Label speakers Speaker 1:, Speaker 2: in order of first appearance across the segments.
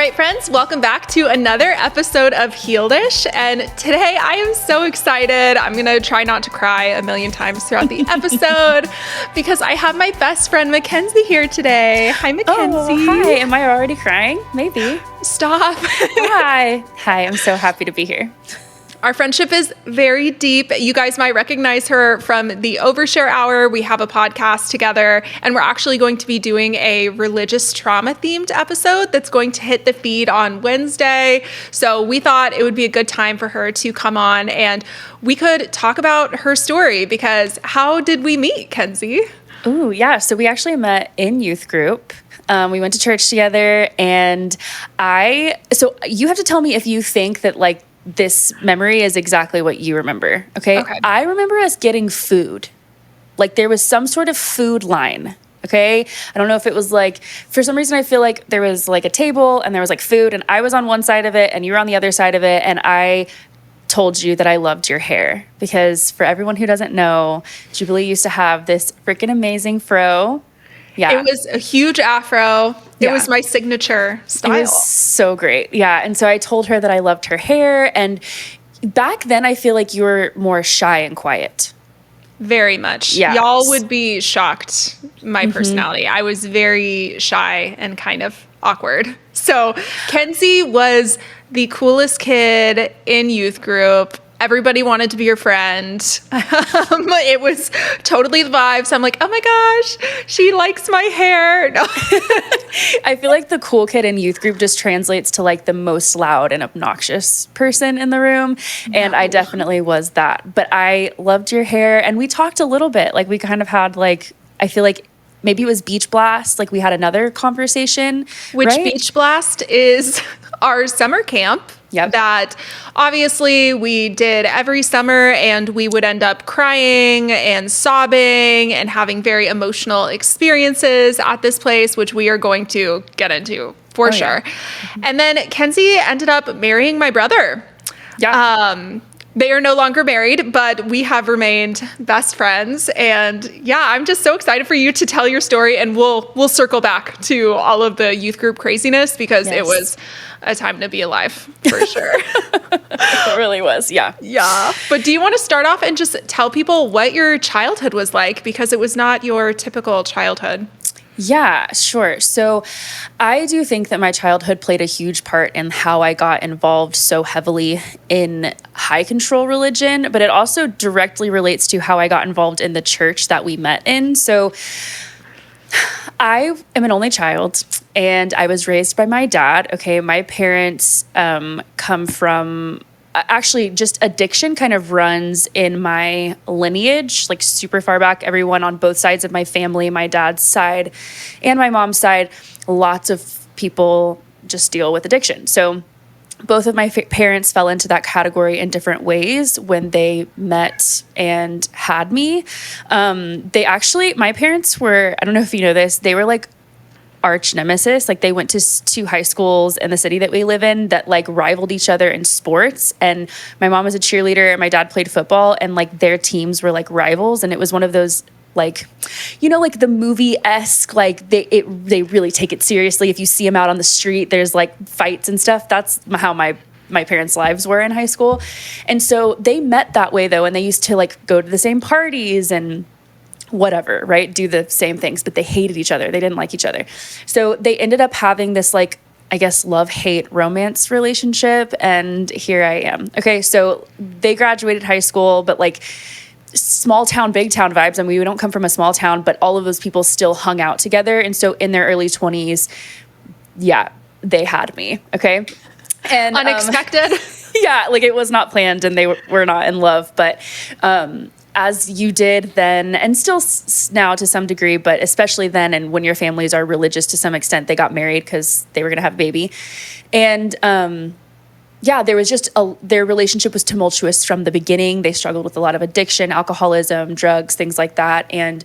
Speaker 1: right, friends, welcome back to another episode of Healedish. And today I am so excited. I'm going to try not to cry a million times throughout the episode because I have my best friend Makenzie here today. Hi, Makenzie.
Speaker 2: Oh, hi. Am I already crying? Maybe.
Speaker 1: Stop.
Speaker 2: Hi. Hi. I'm so happy to be here.
Speaker 1: Our friendship is very deep. You guys might recognize her from the Overshare Hour. We have a podcast together, and we're actually going to be doing a religious trauma themed episode that's going to hit the feed on Wednesday. So we thought it would be a good time for her to come on and we could talk about her story, because how did we meet, Kenzie?
Speaker 2: Ooh, yeah. So we actually met in youth group. We went to church together, and so you have to tell me if you think that this memory is exactly what you remember. Okay. I remember us getting food. Like there was some sort of food line. Okay. I don't know if it was for some reason I feel like there was a table and there was food, and I was on one side of it and you were on the other side of it. And I told you that I loved your hair, because for everyone who doesn't know, Jubilee used to have this freaking amazing fro. Yeah.
Speaker 1: It was a huge afro. It was my signature style.
Speaker 2: It was so great. Yeah. And so I told her that I loved her hair. And back then I feel like you were more shy and quiet.
Speaker 1: Very much.
Speaker 2: Yeah.
Speaker 1: Y'all would be shocked, my personality. I was very shy and kind of awkward. So Kenzie was the coolest kid in youth group. Everybody wanted to be your friend. It was totally the vibe. So I'm like, oh my gosh, she likes my hair. No.
Speaker 2: I feel like the cool kid in youth group just translates to the most loud and obnoxious person in the room. No. And I definitely was that. But I loved your hair. And we talked a little bit. We kind of had I feel like maybe it was Beach Blast. We had another conversation.
Speaker 1: Which
Speaker 2: right?
Speaker 1: Beach Blast is our summer camp.
Speaker 2: Yep.
Speaker 1: That obviously we did every summer, and we would end up crying and sobbing and having very emotional experiences at this place, which we are going to get into for sure. Yeah. And then Kenzie ended up marrying my brother.
Speaker 2: Yeah.
Speaker 1: They are no longer married, but we have remained best friends. And yeah, I'm just so excited for you to tell your story, and we'll circle back to all of the youth group craziness, because it was a time to be alive, for sure.
Speaker 2: It really was, yeah.
Speaker 1: Yeah. But do you want to start off and just tell people what your childhood was like, because it was not your typical childhood?
Speaker 2: Yeah, sure. So I do think that my childhood played a huge part in how I got involved so heavily in high control religion, but it also directly relates to how I got involved in the church that we met in. So I am an only child, and I was raised by my dad. Okay, my parents come from... Actually, just addiction kind of runs in my lineage, super far back. Everyone on both sides of my family, my dad's side and my mom's side, lots of people just deal with addiction. So both of my parents fell into that category in different ways when they met and had me. My parents were, I don't know if you know this, they were arch nemesis. They went to two high schools in the city that we live in that rivaled each other in sports. And my mom was a cheerleader and my dad played football, and their teams were rivals. And it was one of those the movie-esque, they really take it seriously. If you see them out on the street, there's fights and stuff. That's how my parents' lives were in high school. And so they met that way though. And they used to go to the same parties and whatever, right? Do the same things, but they hated each other. They didn't like each other. So they ended up having this I guess love-hate romance relationship. And here I am. Okay. So they graduated high school, but small town, big town vibes. And we don't come from a small town, but all of those people still hung out together. And so in their early 20s, yeah, they had me. Okay. And
Speaker 1: unexpected.
Speaker 2: Yeah. It was not planned, and they were not in love, but, as you did then, and still now to some degree, but especially then, and when your families are religious to some extent, they got married because they were going to have a baby. And there was just their relationship was tumultuous from the beginning. They struggled with a lot of addiction, alcoholism, drugs, things like that. And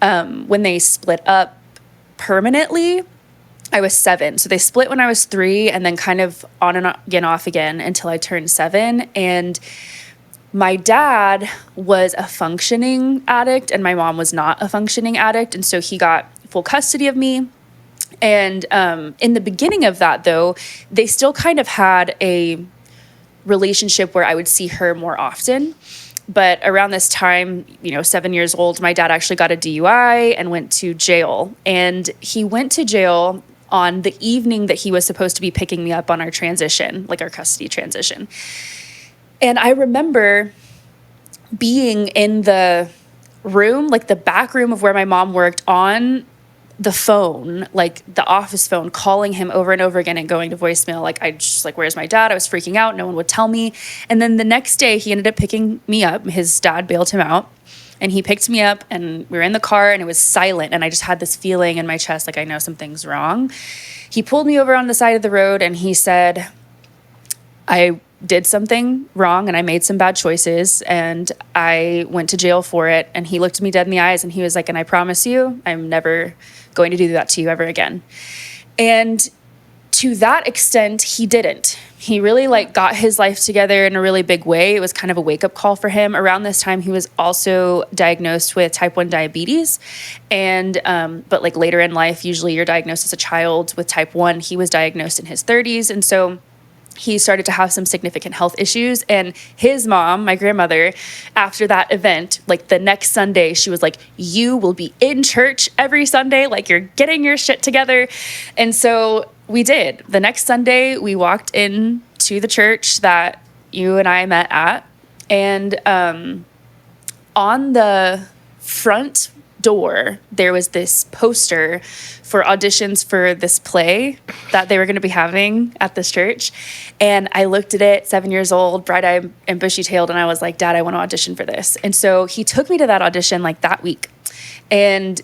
Speaker 2: when they split up permanently, I was 7. So they split when I was 3, and then kind of on and again, off again until I turned 7. And my dad was a functioning addict and my mom was not a functioning addict. And so he got full custody of me. And in the beginning of that, though, they still kind of had a relationship where I would see her more often. But around this time, 7 years old, my dad actually got a DUI and went to jail. And he went to jail on the evening that he was supposed to be picking me up on our transition, like our custody transition. And I remember being in the room, like the back room of where my mom worked, on the phone, like the office phone, calling him over and over again and going to voicemail. Like, I just like, where's my dad? I was freaking out. No one would tell me. And then the next day he ended up picking me up. His dad bailed him out and he picked me up and we were in the car and it was silent. And I just had this feeling in my chest, like, I know something's wrong. He pulled me over on the side of the road and he said, I did something wrong and I made some bad choices and I went to jail for it. And he looked me dead in the eyes and he was like, and I promise you, I'm never going to do that to you ever again. And to that extent, he didn't. He really got his life together in a really big way. It was kind of a wake-up call for him. Around this time, he was also diagnosed with type 1 diabetes. And but later in life, usually you're diagnosed as a child with type 1. He was diagnosed in his 30s. And so he started to have some significant health issues. And his mom, my grandmother, after that event, the next Sunday, she was like, you will be in church every Sunday. You're getting your shit together. And so we did. The next Sunday, we walked in to the church that you and I met at. And on the front door, there was this poster for auditions for this play that they were going to be having at this church. And I looked at it, 7 years old, bright-eyed and bushy-tailed, and I was like, Dad, I want to audition for this. And so he took me to that audition that week. And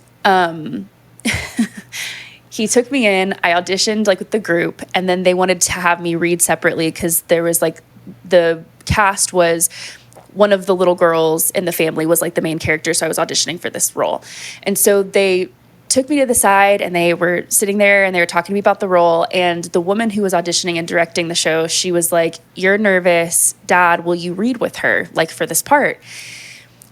Speaker 2: he took me in, I auditioned with the group, and then they wanted to have me read separately because there was the cast was one of the little girls in the family was the main character. So I was auditioning for this role. And so they took me to the side and they were sitting there and they were talking to me about the role. And the woman who was auditioning and directing the show, she was like, you're nervous. Dad, will you read with her for this part?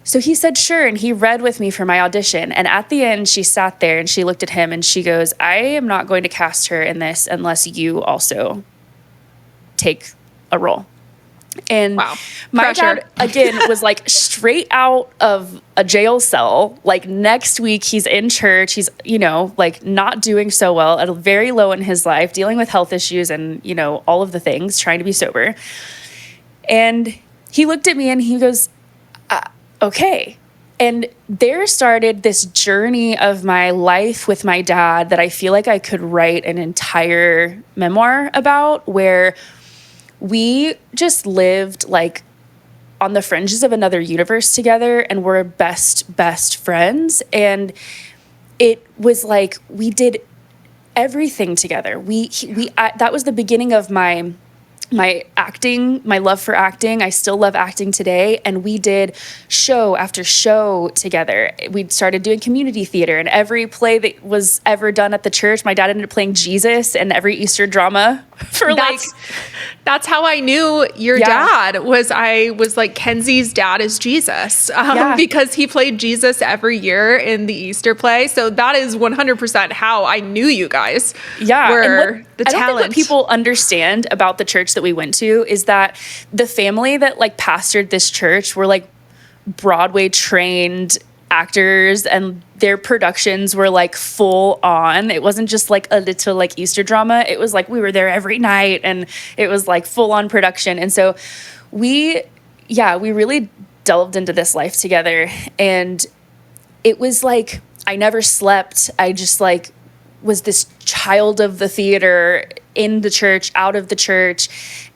Speaker 2: So he said, sure. And he read with me for my audition. And at the end, she sat there and she looked at him and she goes, I am not going to cast her in this unless you also take a role. And
Speaker 1: wow.
Speaker 2: My dad, again, was straight out of a jail cell. Next week, he's in church. He's, not doing so well, at a very low in his life, dealing with health issues and, all of the things, trying to be sober. And he looked at me and he goes, okay. And there started this journey of my life with my dad that I feel like I could write an entire memoir about, where we just lived on the fringes of another universe together and we're best friends. And it was we did everything together. That was the beginning of my acting, my love for acting. I still love acting today. And we did show after show together. We started doing community theater, and every play that was ever done at the church, my dad ended up playing Jesus in every Easter drama for
Speaker 1: That's how I knew your dad was. I was Kenzie's dad is Jesus because he played Jesus every year in the Easter play. So that is 100% how I knew you guys were the talent. I don't think what people understand about the church that we went to is that the family that pastored this church were Broadway trained actors, and their productions were full on. It wasn't just a little Easter drama. It was we were there every night, and it was full on production. And so we really delved into this life together, and it was I never slept. I just was this child of the theater, in the church, out of the church.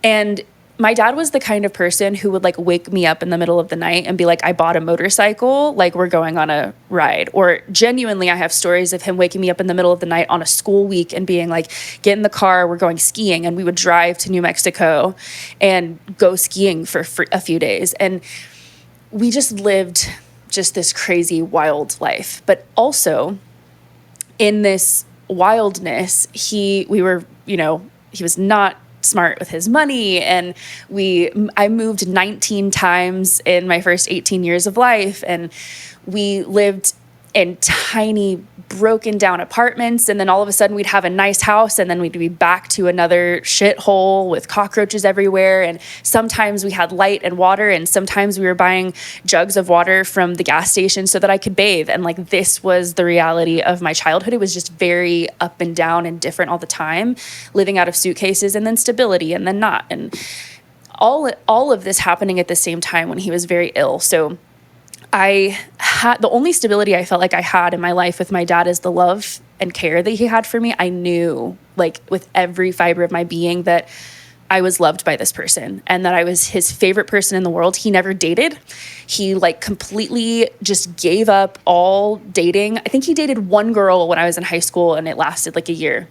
Speaker 1: And my dad was the kind of person who would wake me up in the middle of the night and be like, I bought a motorcycle, we're going on a ride. Or genuinely, I have stories of him waking me up in the middle of the night on a school week and being get in the car, we're going skiing. And we would drive to New Mexico and go skiing for a few days. And we just lived this crazy, wild life. But also in this wildness, he was not smart with his money, and I moved 19 times in my first 18 years of life, and we lived
Speaker 2: in tiny broken down apartments, and then all of a sudden we'd have a nice house, and then we'd be back to another shithole with cockroaches everywhere. And sometimes we had light and water, and sometimes we were buying jugs of water from the gas station so that I could bathe. And like, this was the reality of my childhood. It was just very up and down and different all the time, living out of suitcases, and then stability, and then not, and all of this happening at the same time when he was very ill. So I had the only stability I felt like I had in my life with my dad is the love and care that he had for me. I knew, like, with every fiber of my being that I was loved by this person and that I was his favorite person in the world. He never dated. He like completely just gave up all dating. I think he dated one girl when I was in high school, and it lasted like a year.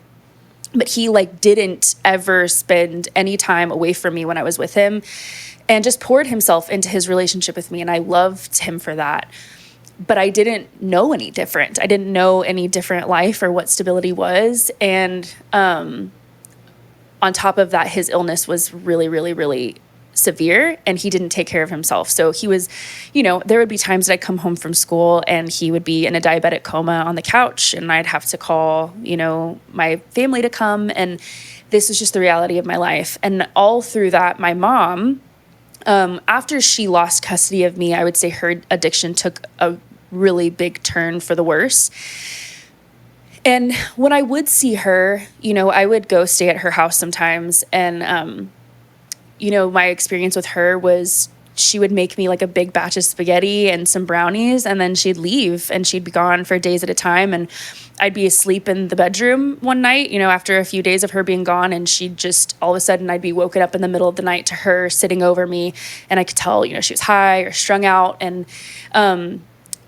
Speaker 2: But he like didn't ever spend any time away from me when I was with him, and just poured himself into his relationship with me. And I loved him for that. But I didn't know any different. I didn't know any different life or what stability was. And on top of that, his illness was really, really, really severe, and he didn't take care of himself. So he was, there would be times that I'd come home from school and he would be in a diabetic coma on the couch, and I'd have to call, my family to come. And this was just the reality of my life. And all through that, my mom, after she lost custody of me, I would say her addiction took a really big turn for the worse. And when I would see her, I would go stay at her house sometimes. And, my experience with her was she would make me like a big batch of spaghetti and some brownies, and then she'd leave and she'd be gone for days at a time. And I'd be asleep in the bedroom one night, after a few days of her being gone, and she'd just, all of a sudden I'd be woken up in the middle of the night to her sitting over me, and I could tell, she was high or strung out. And,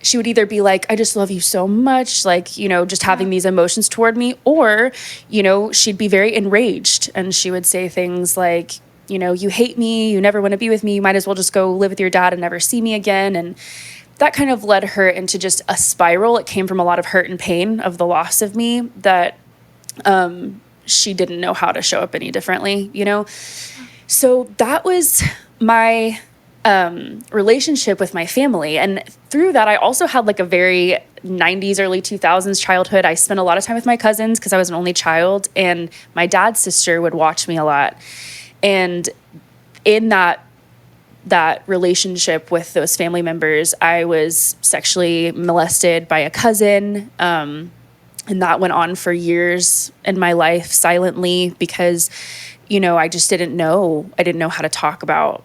Speaker 2: she would either be like, I just love you so much, like, just having these emotions toward me, or, she'd be very enraged, and she would say things like, you hate me, you never want to be with me, you might as well just go live with your dad and never see me again. And that kind of led her into just a spiral. It came from a lot of hurt and pain of the loss of me that she didn't know how to show up any differently, So that was my relationship with my family. And through that, I also had like a very 90s, early 2000s childhood. I spent a lot of time with my cousins because I was an only child, and my dad's sister would watch me a lot. And in that relationship with those family members, I was sexually molested by a cousin. And that went on for years in my life silently because, I just didn't know. I didn't know how to talk about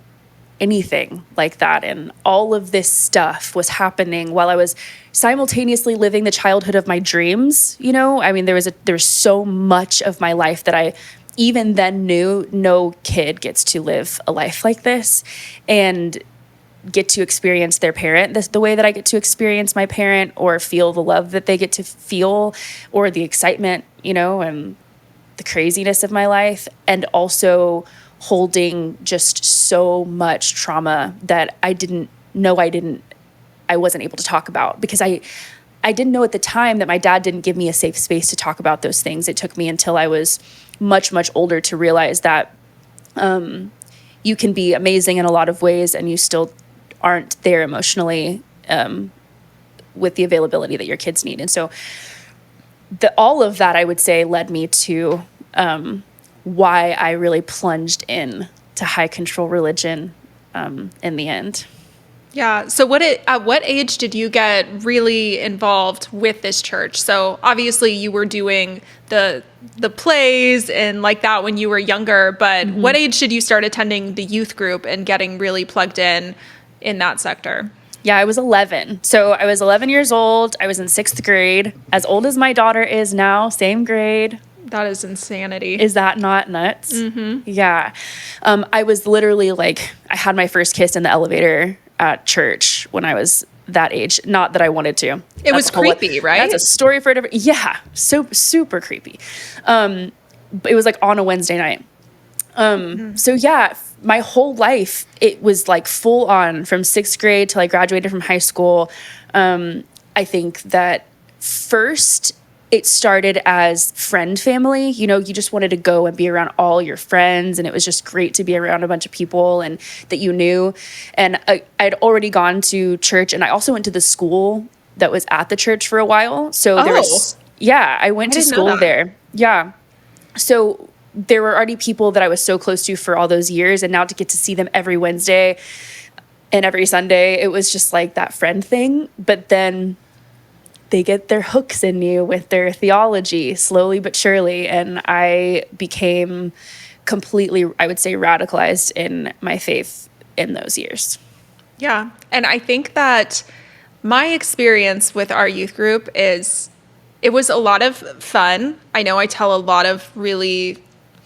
Speaker 2: anything like that. And all of this stuff was happening while I was simultaneously living the childhood of my dreams. There was so much of my life that I even then knew no kid gets to live a life like this and get to experience their parent the way that I get to experience my parent, or feel the love that they get to feel, or the excitement, and the craziness of my life, and also holding just so much trauma that I wasn't able to talk about, because I didn't know at the time that my dad didn't give me a safe space to talk about those things. It took me until I was much, much older to realize that you can be amazing in a lot of ways and you still aren't there emotionally with the availability that your kids need. And so all of that, I would say, led me to why I really plunged in to high control religion in the end.
Speaker 1: Yeah. So at what age did you get really involved with this church? So obviously you were doing the plays and like that when you were younger, but what age did you start attending the youth group and getting really plugged in that sector?
Speaker 2: Yeah, I was 11. So I was 11 years old. I was in 6th grade, as old as my daughter is now, same grade.
Speaker 1: That is insanity.
Speaker 2: Is that not nuts? Mm-hmm. Yeah. I was literally like, I had my first kiss in the elevator at church when I was that age. Not that I wanted to.
Speaker 1: It was creepy, right?
Speaker 2: That's a story for a different. Yeah, so super creepy. But it was like on a Wednesday night. So yeah, my whole life it was like full on from 6th grade till I graduated from high school. I think that first it started as friend family. You just wanted to go and be around all your friends, and it was just great to be around a bunch of people and that you knew. And I'd already gone to church, and I also went to the school that was at the church for a while. So there was, I went to
Speaker 1: didn't know
Speaker 2: school
Speaker 1: that.
Speaker 2: there. Yeah. So there were already people that I was so close to for all those years. And now to get to see them every Wednesday and every Sunday, it was just like that friend thing. But then they get their hooks in you with their theology slowly but surely. And I became completely, I would say, radicalized in my faith in those years.
Speaker 1: Yeah. And I think that my experience with our youth group is it was a lot of fun. I know I tell a lot of really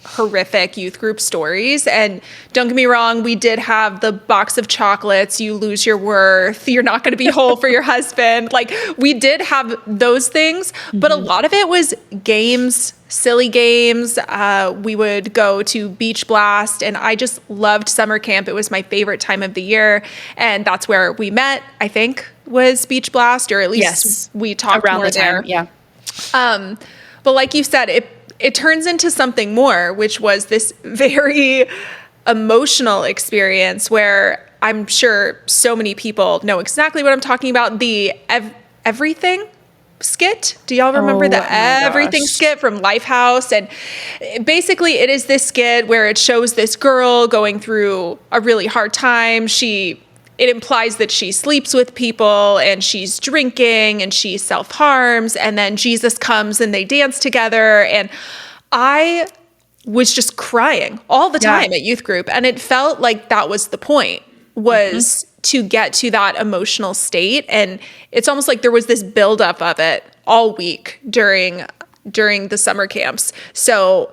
Speaker 1: horrific youth group stories. And don't get me wrong, we did have the box of chocolates, you lose your worth, you're not going to be whole for your husband. Like, we did have those things, but a lot of it was games, silly games. We would go to Beach Blast, and I just loved summer camp. It was my favorite time of the year. And that's where we met, I think, was Beach Blast, or at least we talked
Speaker 2: around
Speaker 1: more
Speaker 2: the time.
Speaker 1: there.
Speaker 2: Yeah.
Speaker 1: But like you said, it turns into something more, which was this very emotional experience where I'm sure so many people know exactly what I'm talking about. The everything skit. Do y'all remember the everything skit from Lifehouse? And basically it is this skit where it shows this girl going through a really hard time. It implies that she sleeps with people and she's drinking and she self-harms, and then Jesus comes and they dance together. And I was just crying all the time at youth group. And it felt like that was the point, was to get to that emotional state. And it's almost like there was this buildup of it all week during the summer camps. So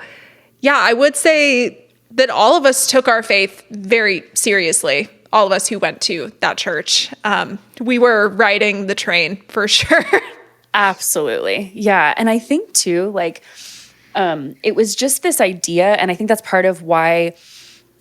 Speaker 1: yeah, I would say that all of us took our faith very seriously. All of us who went to that church, we were riding the train for sure.
Speaker 2: Absolutely. Yeah. And I think too, like, it was just this idea, and I think that's part of why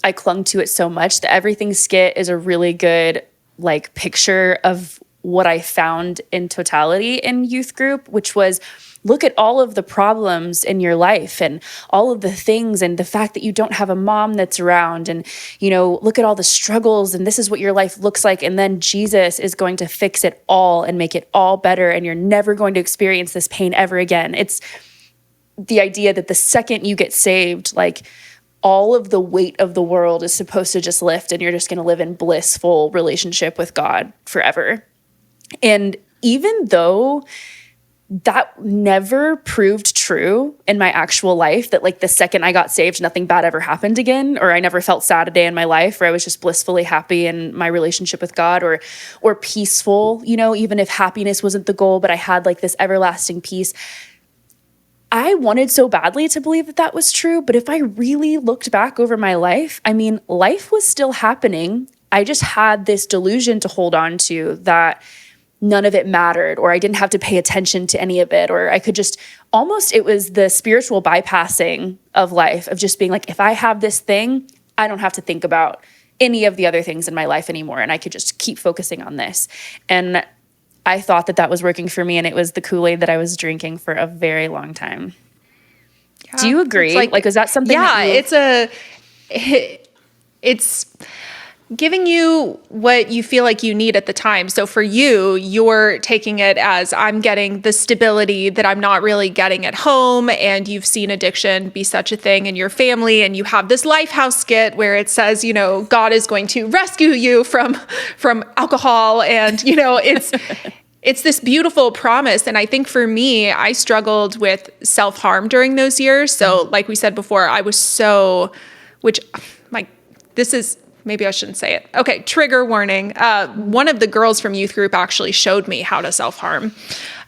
Speaker 2: I clung to it so much. The everything skit is a really good, like, picture of what I found in totality in youth group, which was, look at all of the problems in your life and all of the things and the fact that you don't have a mom that's around, and, you know, look at all the struggles, and this is what your life looks like. And then Jesus is going to fix it all and make it all better. And you're never going to experience this pain ever again. It's the idea that the second you get saved, like, all of the weight of the world is supposed to just lift and you're just going to live in blissful relationship with God forever. And even though that never proved true in my actual life, that, like, the second I got saved, nothing bad ever happened again, or I never felt sad a day in my life, or I was just blissfully happy in my relationship with God, or peaceful, you know, even if happiness wasn't the goal, but I had, like, this everlasting peace. I wanted so badly to believe that that was true, but if I really looked back over my life, I mean, life was still happening. I just had this delusion to hold on to that none of it mattered, or I didn't have to pay attention to any of it, or I could just almost, it was the spiritual bypassing of life, of just being like, if I have this thing, I don't have to think about any of the other things in my life anymore, and I could just keep focusing on this. And I thought that that was working for me, and it was the Kool-Aid that I was drinking for a very long time. Yeah, do you agree? Like, is that something?
Speaker 1: Yeah, it's giving you what you feel like you need at the time. So for you, you're taking it as, I'm getting the stability that I'm not really getting at home. And you've seen addiction be such a thing in your family. And you have this Lifehouse skit where it says, you know, God is going to rescue you from alcohol. And, you know, it's this beautiful promise. And I think for me, I struggled with self-harm during those years. So like we said before, I was maybe I shouldn't say it. Okay, trigger warning. One of the girls from youth group actually showed me how to self-harm.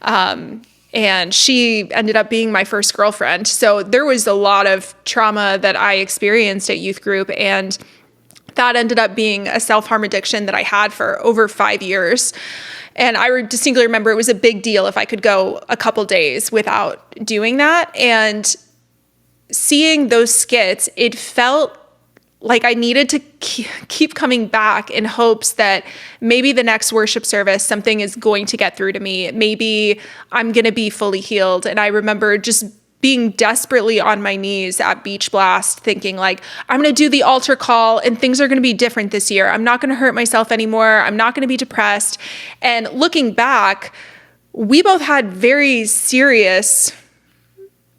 Speaker 1: And she ended up being my first girlfriend. So there was a lot of trauma that I experienced at youth group. And that ended up being a self-harm addiction that I had for over 5 years. And I distinctly remember it was a big deal if I could go a couple days without doing that. And seeing those skits, it felt like I needed to keep coming back in hopes that maybe the next worship service, something is going to get through to me. Maybe I'm going to be fully healed. And I remember just being desperately on my knees at Beach Blast, thinking like, I'm going to do the altar call and things are going to be different this year. I'm not going to hurt myself anymore. I'm not going to be depressed. And looking back, we both had very serious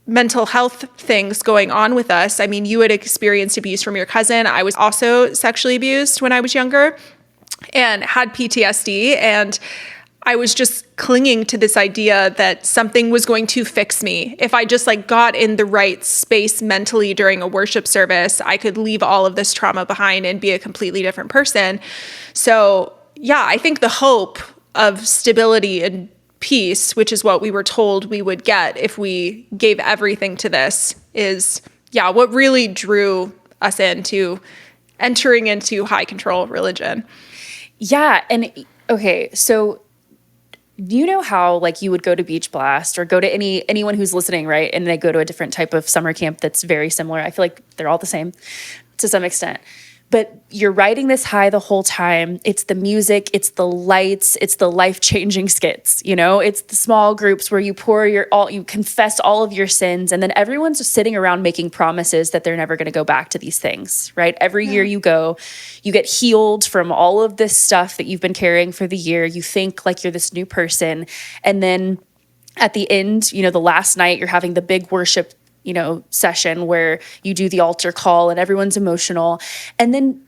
Speaker 1: mental health things going on with us. I mean, you had experienced abuse from your cousin. I was also sexually abused when I was younger and had PTSD. And I was just clinging to this idea that something was going to fix me. If I just like got in the right space mentally during a worship service, I could leave all of this trauma behind and be a completely different person. So yeah, I think the hope of stability and peace, which is what we were told we would get if we gave everything to this, is what really drew us into entering into high control religion.
Speaker 2: Yeah. And okay, so you know how like you would go to Beach Blast or go to anyone who's listening, right? And they go to a different type of summer camp that's very similar. I feel like they're all the same to some extent. But you're riding this high the whole time. It's the music, it's the lights, it's the life-changing skits, you know? It's the small groups where you you confess all of your sins, and then everyone's just sitting around making promises that they're never going to go back to these things, right? Every year you go, you get healed from all of this stuff that you've been carrying for the year. You think like you're this new person. And then at the end, you know, the last night, you're having the big worship session where you do the altar call and everyone's emotional. And then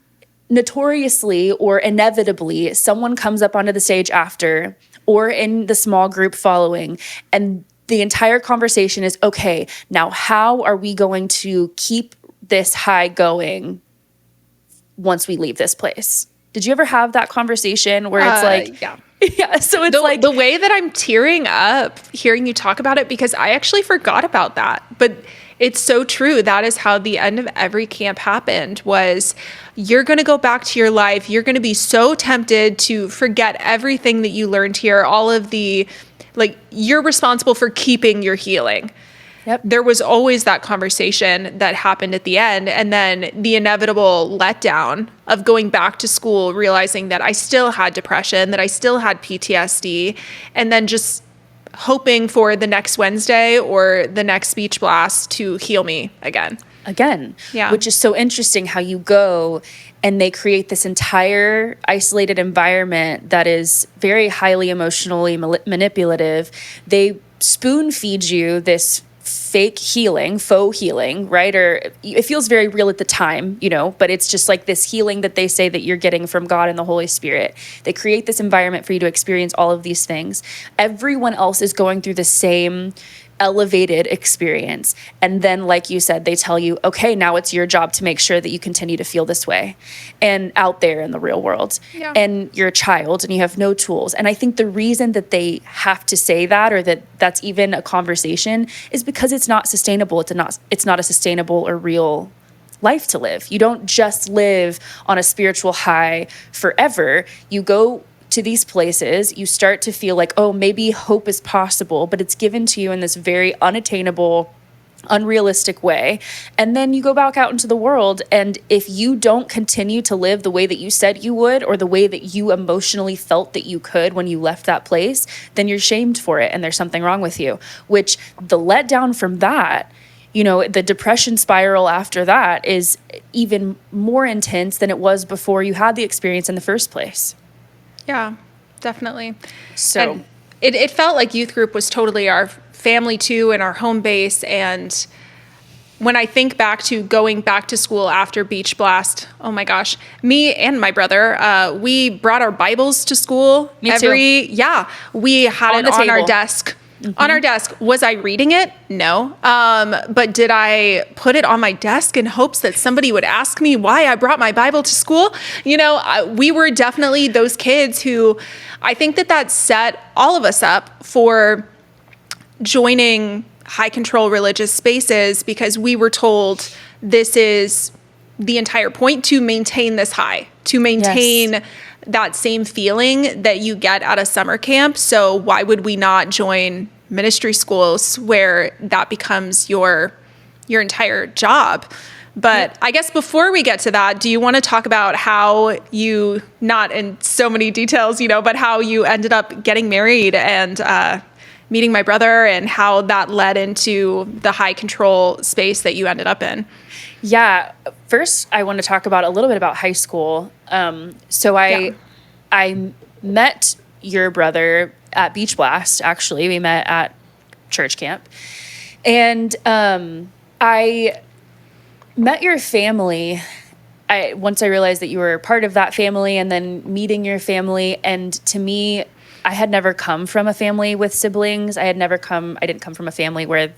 Speaker 2: notoriously or inevitably, someone comes up onto the stage after or in the small group following, and the entire conversation is, okay, now how are we going to keep this high going once we leave this place? Did you ever have that conversation where it's like, yeah, so it's like
Speaker 1: the way that I'm tearing up hearing you talk about it, because I actually forgot about that. But it's so true. That is how the end of every camp happened, was you're going to go back to your life. You're going to be so tempted to forget everything that you learned here. All of the, like, you're responsible for keeping your healing.
Speaker 2: Yep.
Speaker 1: There was always that conversation that happened at the end, and then the inevitable letdown of going back to school, realizing that I still had depression, that I still had PTSD, and then just hoping for the next Wednesday or the next Beach Blast to heal me again.
Speaker 2: Yeah. Which is so interesting how you go and they create this entire isolated environment that is very highly emotionally manipulative. They spoon feed you this fake healing, faux healing, right? Or it feels very real at the time, but it's just like this healing that they say that you're getting from God and the Holy Spirit. They create this environment for you to experience all of these things. Everyone else is going through the same elevated experience. And then, like you said, they tell you, okay, now it's your job to make sure that you continue to feel this way and out there in the real world.
Speaker 1: Yeah.
Speaker 2: And you're a child and you have no tools. And I think the reason that they have to say that, or that that's even a conversation, is because it's not sustainable. It's not a sustainable or real life to live. You don't just live on a spiritual high forever. You go to these places, you start to feel like, oh, maybe hope is possible, but it's given to you in this very unattainable, unrealistic way. And then you go back out into the world, and if you don't continue to live the way that you said you would, or the way that you emotionally felt that you could when you left that place, then you're shamed for it and there's something wrong with you. Which the letdown from that, the depression spiral after that is even more intense than it was before you had the experience in the first place.
Speaker 1: Yeah, definitely.
Speaker 2: So
Speaker 1: and it felt like youth group was totally our family too, and our home base. And when I think back to going back to school after Beach Blast, oh my gosh, me and my brother, we brought our Bibles to school.
Speaker 2: Me too.
Speaker 1: We had it on our desk.
Speaker 2: Mm-hmm.
Speaker 1: On our desk. Was I reading it? No. But did I put it on my desk in hopes that somebody would ask me why I brought my Bible to school? We were definitely those kids who, I think that set all of us up for joining high control religious spaces, because we were told this is the entire point, to maintain this high, to maintain that same feeling that you get at a summer camp. So why would we not join ministry schools where that becomes your entire job? But I guess before we get to that, do you want to talk about how you, not in so many details, but how you ended up getting married and meeting my brother, and how that led into the high control space that you ended up in?
Speaker 2: Yeah. First, I want to talk about a little bit about high school. I met your brother at Beach Blast, actually. We met at church camp. And I met your family. Once I realized that you were part of that family, and then meeting your family. And to me, I had never come from a family with siblings. I didn't come from a family where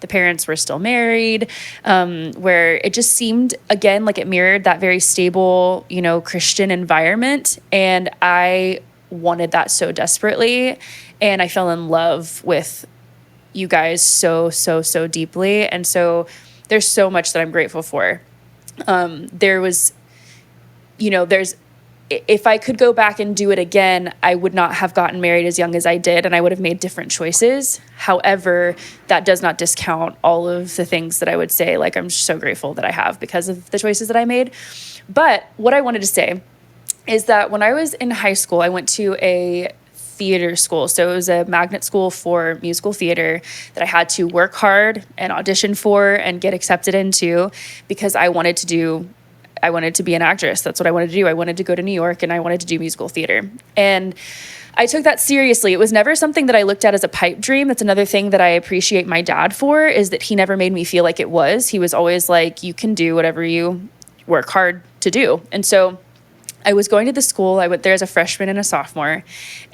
Speaker 2: the parents were still married, where it just seemed, again, like it mirrored that very stable, Christian environment. And I wanted that so desperately. And I fell in love with you guys so, so, so deeply. And so there's so much that I'm grateful for. If I could go back and do it again, I would not have gotten married as young as I did, and I would have made different choices. However, that does not discount all of the things that I would say, like, I'm so grateful that I have because of the choices that I made. But what I wanted to say is that when I was in high school, I went to a theater school. So it was a magnet school for musical theater that I had to work hard and audition for and get accepted into, because I wanted to be an actress. That's what I wanted to do. I wanted to go to New York and I wanted to do musical theater. And I took that seriously. It was never something that I looked at as a pipe dream. That's another thing that I appreciate my dad for, is that he never made me feel like it was. He was always like, you can do whatever you work hard to do. And so I was going to the school. I went there as a freshman and a sophomore.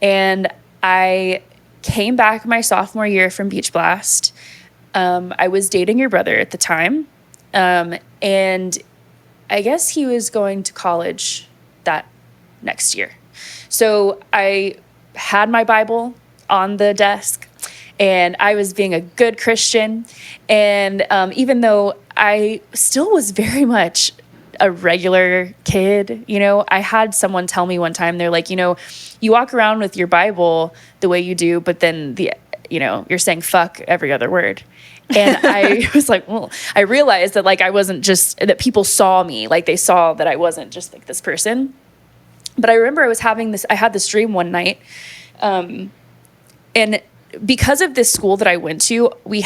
Speaker 2: And I came back my sophomore year from Beach Blast. I was dating your brother at the time. And I guess he was going to college that next year. So I had my Bible on the desk, and I was being a good Christian. And even though I still was very much a regular kid, I had someone tell me one time, they're like, you walk around with your Bible the way you do, but then you're saying fuck every other word. And I was like, well, I realized that, like, I wasn't just, that people saw me, like they saw that I wasn't just like this person. But I remember I had this dream one night. And because of this school that I went to, we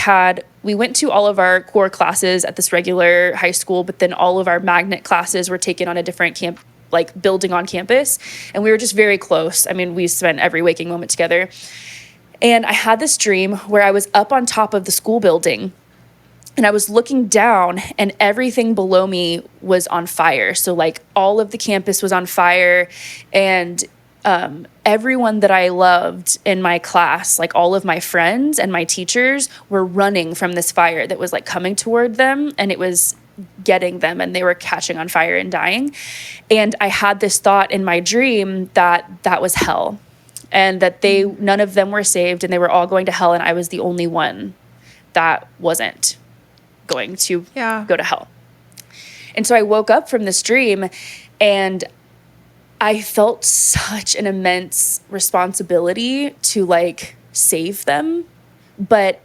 Speaker 2: went to all of our core classes at this regular high school, but then all of our magnet classes were taken on a different building on campus. And we were just very close. I mean, we spent every waking moment together. And I had this dream where I was up on top of the school building and I was looking down and everything below me was on fire. So like all of the campus was on fire, and everyone that I loved in my class, like all of my friends and my teachers, were running from this fire that was like coming toward them, and it was getting them, and they were catching on fire and dying. And I had this thought in my dream that was hell, and that none of them were saved, and they were all going to hell, and I was the only one that wasn't going to go to hell. And so I woke up from this dream, and I felt such an immense responsibility to like save them. But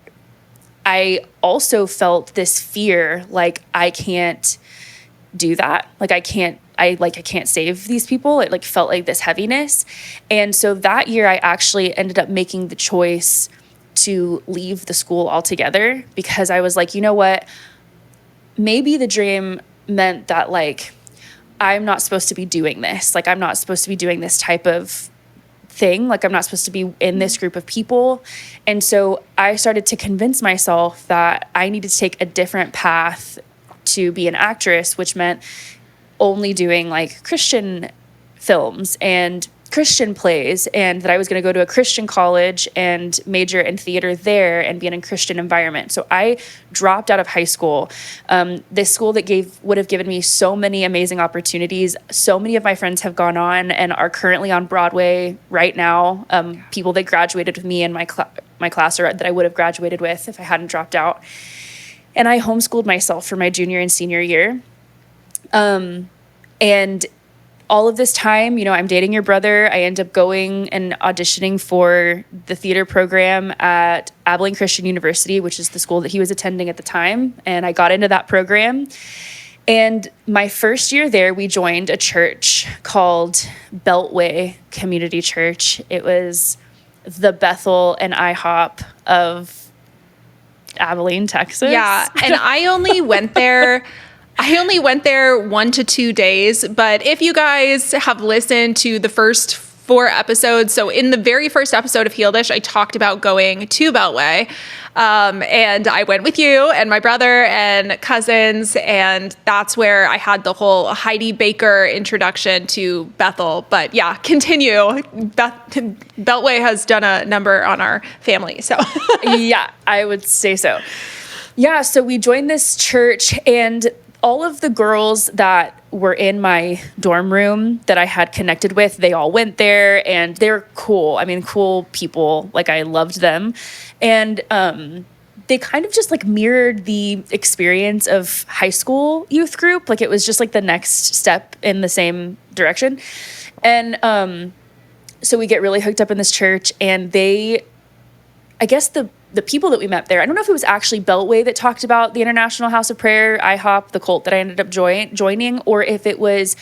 Speaker 2: I also felt this fear, like I can't do that. Like I can't save these people. It like felt like this heaviness. And so that year I actually ended up making the choice to leave the school altogether, because I was like, you know what? Maybe the dream meant that like I'm not supposed to be doing this. Like I'm not supposed to be doing this type of thing. Like I'm not supposed to be in this group of people. And so I started to convince myself that I needed to take a different path to be an actress, which meant only doing like Christian films and Christian plays, and that I was going to go to a Christian college and major in theater there and be in a Christian environment. So I dropped out of high school, this school that would have given me so many amazing opportunities. So many of my friends have gone on and are currently on Broadway right now. People that graduated with me in my class, or that I would have graduated with if I hadn't dropped out. And I homeschooled myself for my junior and senior year. And all of this time, I'm dating your brother. I end up going and auditioning for the theater program at Abilene Christian University, which is the school that he was attending at the time. And I got into that program. And my first year there, we joined a church called Beltway Community Church. It was the Bethel and IHOP of Abilene, Texas.
Speaker 1: Yeah, and I only went there 1 to 2 days, but if you guys have listened to the first 4 episodes. So in the very first episode of Healedish, I talked about going to Beltway. And I went with you and my brother and cousins. And that's where I had the whole Heidi Baker introduction to Bethel. But yeah, continue. Beltway has done a number on our family. So
Speaker 2: yeah, I would say so. Yeah, so we joined this church, and all of the girls that were in my dorm room that I had connected with, they all went there, and they're cool. I mean, cool people. Like, I loved them. And they kind of just like mirrored the experience of high school youth group. Like, it was just like the next step in the same direction. And so we get really hooked up in this church, and I guess the people that we met there, I don't know if it was actually Beltway that talked about the International House of Prayer, IHOP, the cult that I ended up joining, or if it was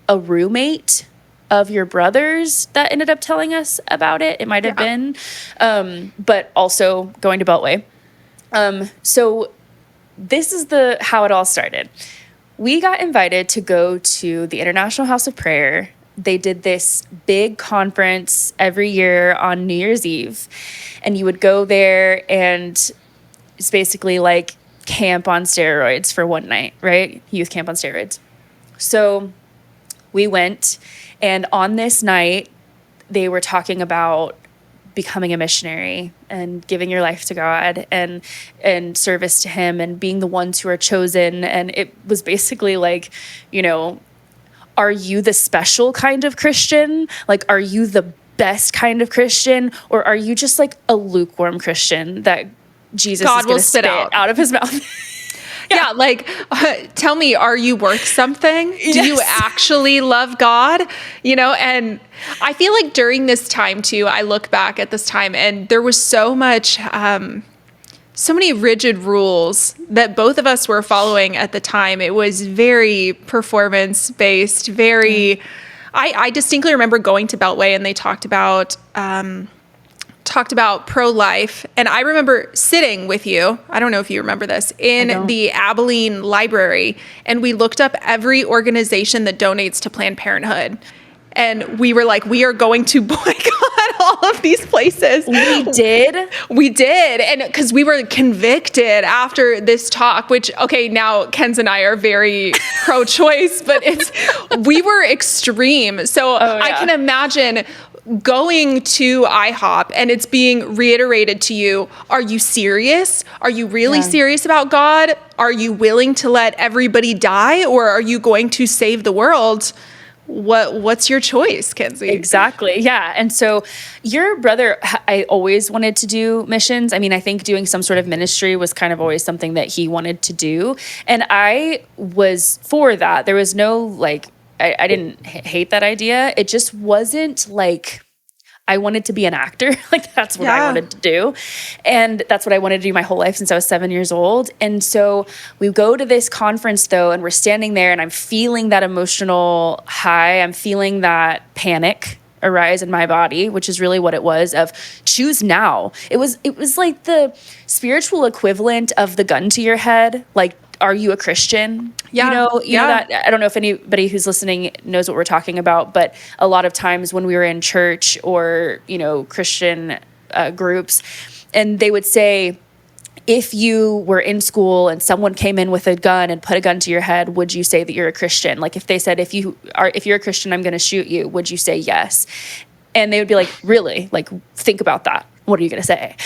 Speaker 2: a roommate of your brother's that ended up telling us about it. It might have been, but also going to Beltway. So this is how it all started. We got invited to go to the International House of Prayer. They did this big conference every year on New Year's Eve, and you would go there, and it's basically like camp on steroids for one night, right? Youth camp on steroids. So we went, and on this night, they were talking about becoming a missionary and giving your life to God and service to Him and being the ones who are chosen. And it was basically like, are you the special kind of Christian? Like, are you the best kind of Christian? Or are you just like a lukewarm Christian that Jesus is going to spit out of his mouth?
Speaker 1: Yeah, like, tell me, are you worth something?
Speaker 2: Yes.
Speaker 1: Do you actually love God? And I feel like during this time too, I look back at this time and there was so much, so many rigid rules that both of us were following at the time. It was very performance-based, very... I distinctly remember going to Beltway and they talked about pro-life. And I remember sitting with you, I don't know if you remember this, in the Abilene library. And we looked up every organization that donates to Planned Parenthood. And we were like, we are going to boycott all of these places.
Speaker 2: We did?
Speaker 1: We did. And because we were convicted after this talk, which, okay, now Kenzie and I are very pro-choice, but we were extreme. So I can imagine going to IHOP and it's being reiterated to you, are you serious? Are you really serious about God? Are you willing to let everybody die? Or are you going to save the world? What's your choice, Kenzie?
Speaker 2: Exactly. Yeah. And so your brother, I always wanted to do missions. I mean, I think doing some sort of ministry was kind of always something that he wanted to do. And I was for that. There was no I didn't hate that idea. It just wasn't like I wanted to be an actor. Like, that's what I wanted to do. And that's what I wanted to do my whole life since I was 7 years old. And so we go to this conference though, and we're standing there and I'm feeling that emotional high. I'm feeling that panic arise in my body, which is really what it was, of choose now. It was like the spiritual equivalent of the gun to your head. Like, are you a Christian? You know that, I don't know if anybody who's listening knows what we're talking about, but a lot of times when we were in church or, Christian groups, and they would say, if you were in school and someone came in with a gun and put a gun to your head, would you say that you're a Christian? Like, if they said, if you're a Christian, I'm going to shoot you, would you say yes? And they would be like, really? Like, think about that. What are you going to say?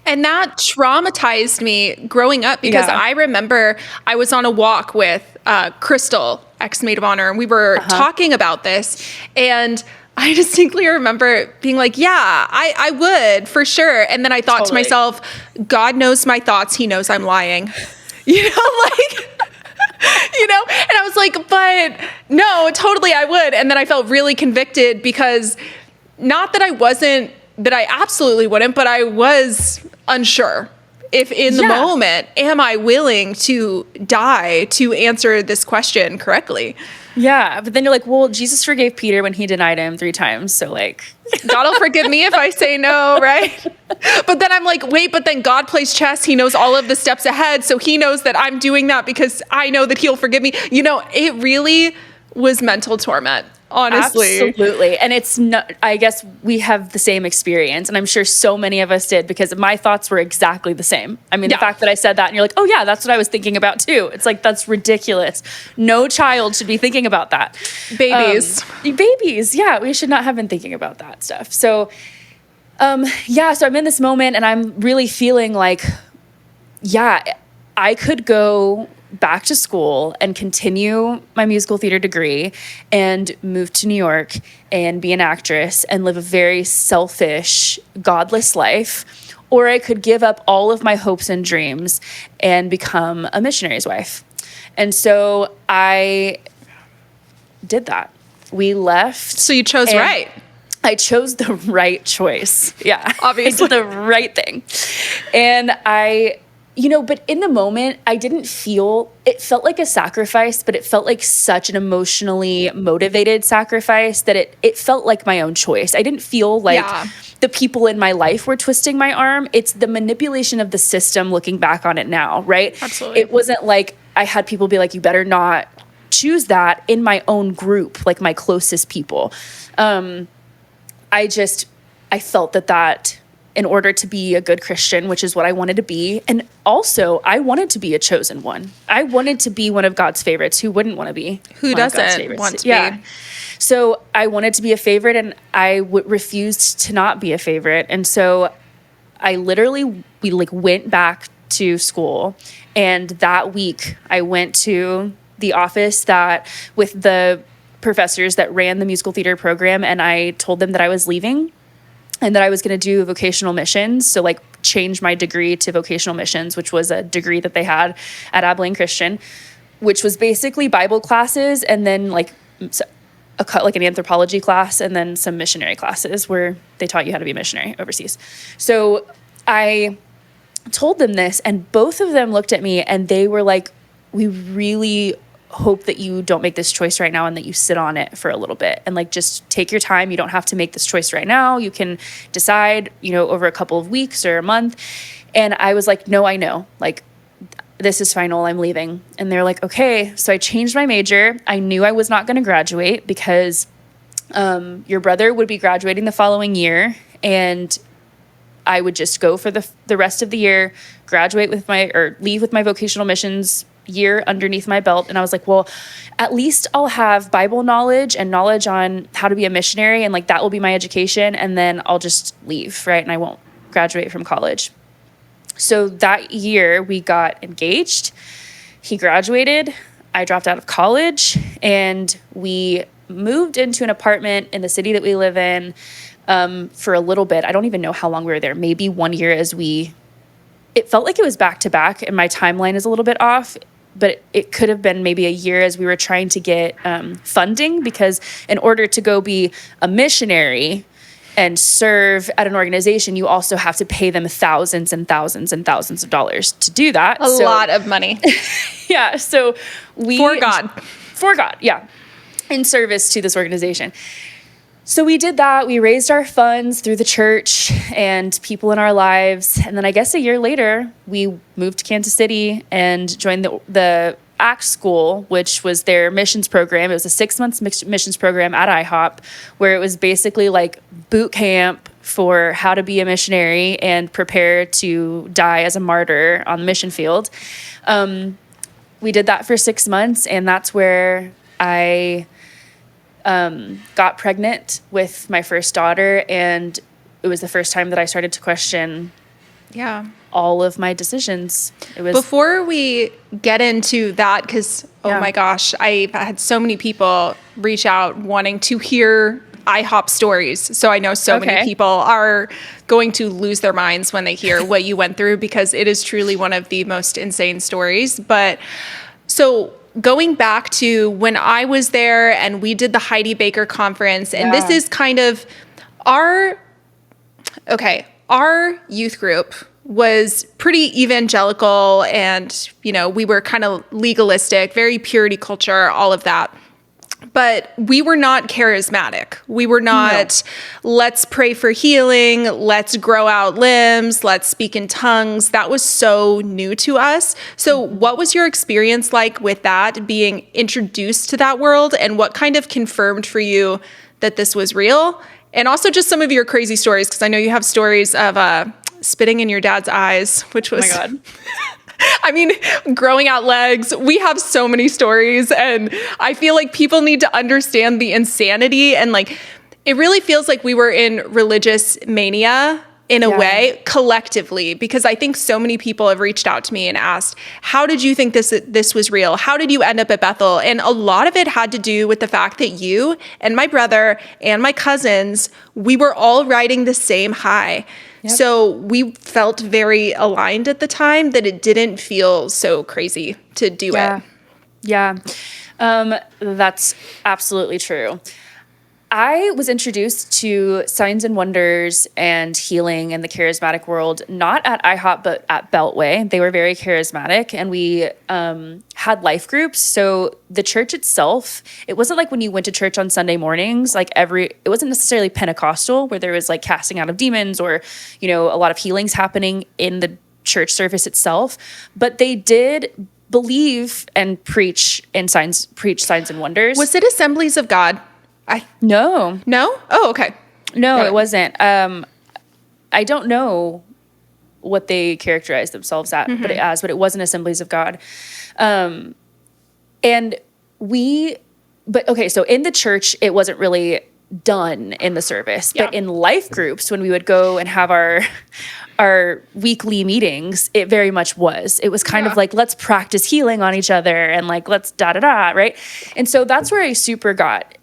Speaker 1: And that traumatized me growing up because I remember I was on a walk with Crystal, ex-maid of honor, and we were talking about this. And I distinctly remember being like, yeah, I would for sure. And then I thought to myself, God knows my thoughts. He knows I'm lying. And I was like, but no, totally I would. And then I felt really convicted because not that I absolutely wouldn't, but I was unsure if in the moment, am I willing to die to answer this question correctly?
Speaker 2: Yeah. But then you're like, well, Jesus forgave Peter when he denied him 3 times. So
Speaker 1: God will forgive me if I say no, right? But then I'm like, wait, but then God plays chess. He knows all of the steps ahead. So he knows that I'm doing that because I know that he'll forgive me. It really was mental torment, honestly.
Speaker 2: Absolutely. And it's not, I guess we have the same experience, and I'm sure so many of us did, because my thoughts were exactly the same. I mean, the fact that I said that and you're like, oh yeah, that's what I was thinking about too. It's like, that's ridiculous. No child should be thinking about that. Babies. Yeah. We should not have been thinking about that stuff. So, so I'm in this moment and I'm really feeling like, yeah, I could go back to school and continue my musical theater degree and move to New York and be an actress and live a very selfish, godless life. Or I could give up all of my hopes and dreams and become a missionary's wife. And so I did that. We left.
Speaker 1: So you chose right.
Speaker 2: I chose the right choice. Yeah.
Speaker 1: Obviously.
Speaker 2: I did the right thing. And but in the moment, I didn't feel, it felt like a sacrifice, but it felt like such an emotionally motivated sacrifice that it felt like my own choice. I didn't feel like the people in my life were twisting my arm. It's the manipulation of the system looking back on it now, right?
Speaker 1: Absolutely.
Speaker 2: It wasn't like I had people be like, you better not choose that in my own group, like my closest people. I felt that in order to be a good Christian, which is what I wanted to be. And also, I wanted to be a chosen one. I wanted to be one of God's favorites. Who wouldn't want to be?
Speaker 1: Who doesn't want to be?
Speaker 2: So I wanted to be a favorite, and I refused to not be a favorite. And so we went back to school. And that week, I went to the office with the professors that ran the musical theater program, and I told them that I was leaving and that I was going to do vocational missions. So change my degree to vocational missions, which was a degree that they had at Abilene Christian, which was basically Bible classes and then an anthropology class and then some missionary classes where they taught you how to be a missionary overseas. So I told them this, and both of them looked at me and they were like, we really hope that you don't make this choice right now and that you sit on it for a little bit and just take your time. You don't have to make this choice right now. You can decide, over a couple of weeks or a month. And I was like, no, I know, this is final. I'm leaving. And they're like, okay. So I changed my major. I knew I was not going to graduate because your brother would be graduating the following year, and I would just go for the rest of the year, leave with my vocational missions year underneath my belt. And I was like, well, at least I'll have Bible knowledge and knowledge on how to be a missionary, and that will be my education, and then I'll just leave, right? And I won't graduate from college. So that year we got engaged. He graduated. I dropped out of college, and we moved into an apartment in the city that we live in for a little bit. I don't even know how long we were there. Maybe 1 year it felt like it was back to back, and my timeline is a little bit off, but it could have been maybe a year as we were trying to get funding, because in order to go be a missionary and serve at an organization, you also have to pay them thousands and thousands and thousands of dollars to do that.
Speaker 1: A lot of money.
Speaker 2: Yeah. So
Speaker 1: For God,
Speaker 2: yeah. In service to this organization. So we did that. We raised our funds through the church and people in our lives. And then I guess a year later, we moved to Kansas City and joined the ACT school, which was their missions program. It was a 6-month missions program at IHOP, where it was basically boot camp for how to be a missionary and prepare to die as a martyr on the mission field. We did that for 6 months, and that's where I got pregnant with my first daughter, and it was the first time that I started to question all of my decisions.
Speaker 1: Before we get into that, because oh my gosh, I had so many people reach out wanting to hear IHOP stories. So I know many people are going to lose their minds when they hear what you went through, because it is truly one of the most insane stories. But so going back to when I was there and we did the Heidi Baker conference, and this is kind of our youth group was pretty evangelical, and, we were kind of legalistic, very purity culture, all of that. but we were not charismatic. We were not, let's pray for healing, let's grow out limbs, let's speak in tongues. That was so new to us. So what was your experience like with that, being introduced to that world, and what kind of confirmed for you that this was real? And also just some of your crazy stories, because I know you have stories of spitting in your dad's eyes, which was...
Speaker 2: Oh my God.
Speaker 1: I mean, growing out legs, we have so many stories, and I feel like people need to understand the insanity, and like, it really feels like we were in religious mania in a way collectively, because I think so many people have reached out to me and asked, how did you think this was real? How did you end up at Bethel? And a lot of it had to do with the fact that you and my brother and my cousins, we were all riding the same high. Yep. So we felt very aligned at the time, that it didn't feel so crazy to do it.
Speaker 2: Yeah. That's absolutely true. I was introduced to signs and wonders and healing in the charismatic world, not at IHOP, but at Beltway. They were very charismatic, and we had life groups. So the church itself, it wasn't like when you went to church on Sunday mornings, it wasn't necessarily Pentecostal, where there was like casting out of demons or, a lot of healings happening in the church service itself. But they did believe and preach signs and wonders.
Speaker 1: Was it Assemblies of God?
Speaker 2: No.
Speaker 1: Oh, okay.
Speaker 2: No, it wasn't. I don't know what they characterized themselves at, but it wasn't Assemblies of God. So in the church, it wasn't really done in the service, but in life groups, when we would go and have our weekly meetings, it very much was. It was kind of like, let's practice healing on each other, and like, let's da-da-da, right? And so that's where I super got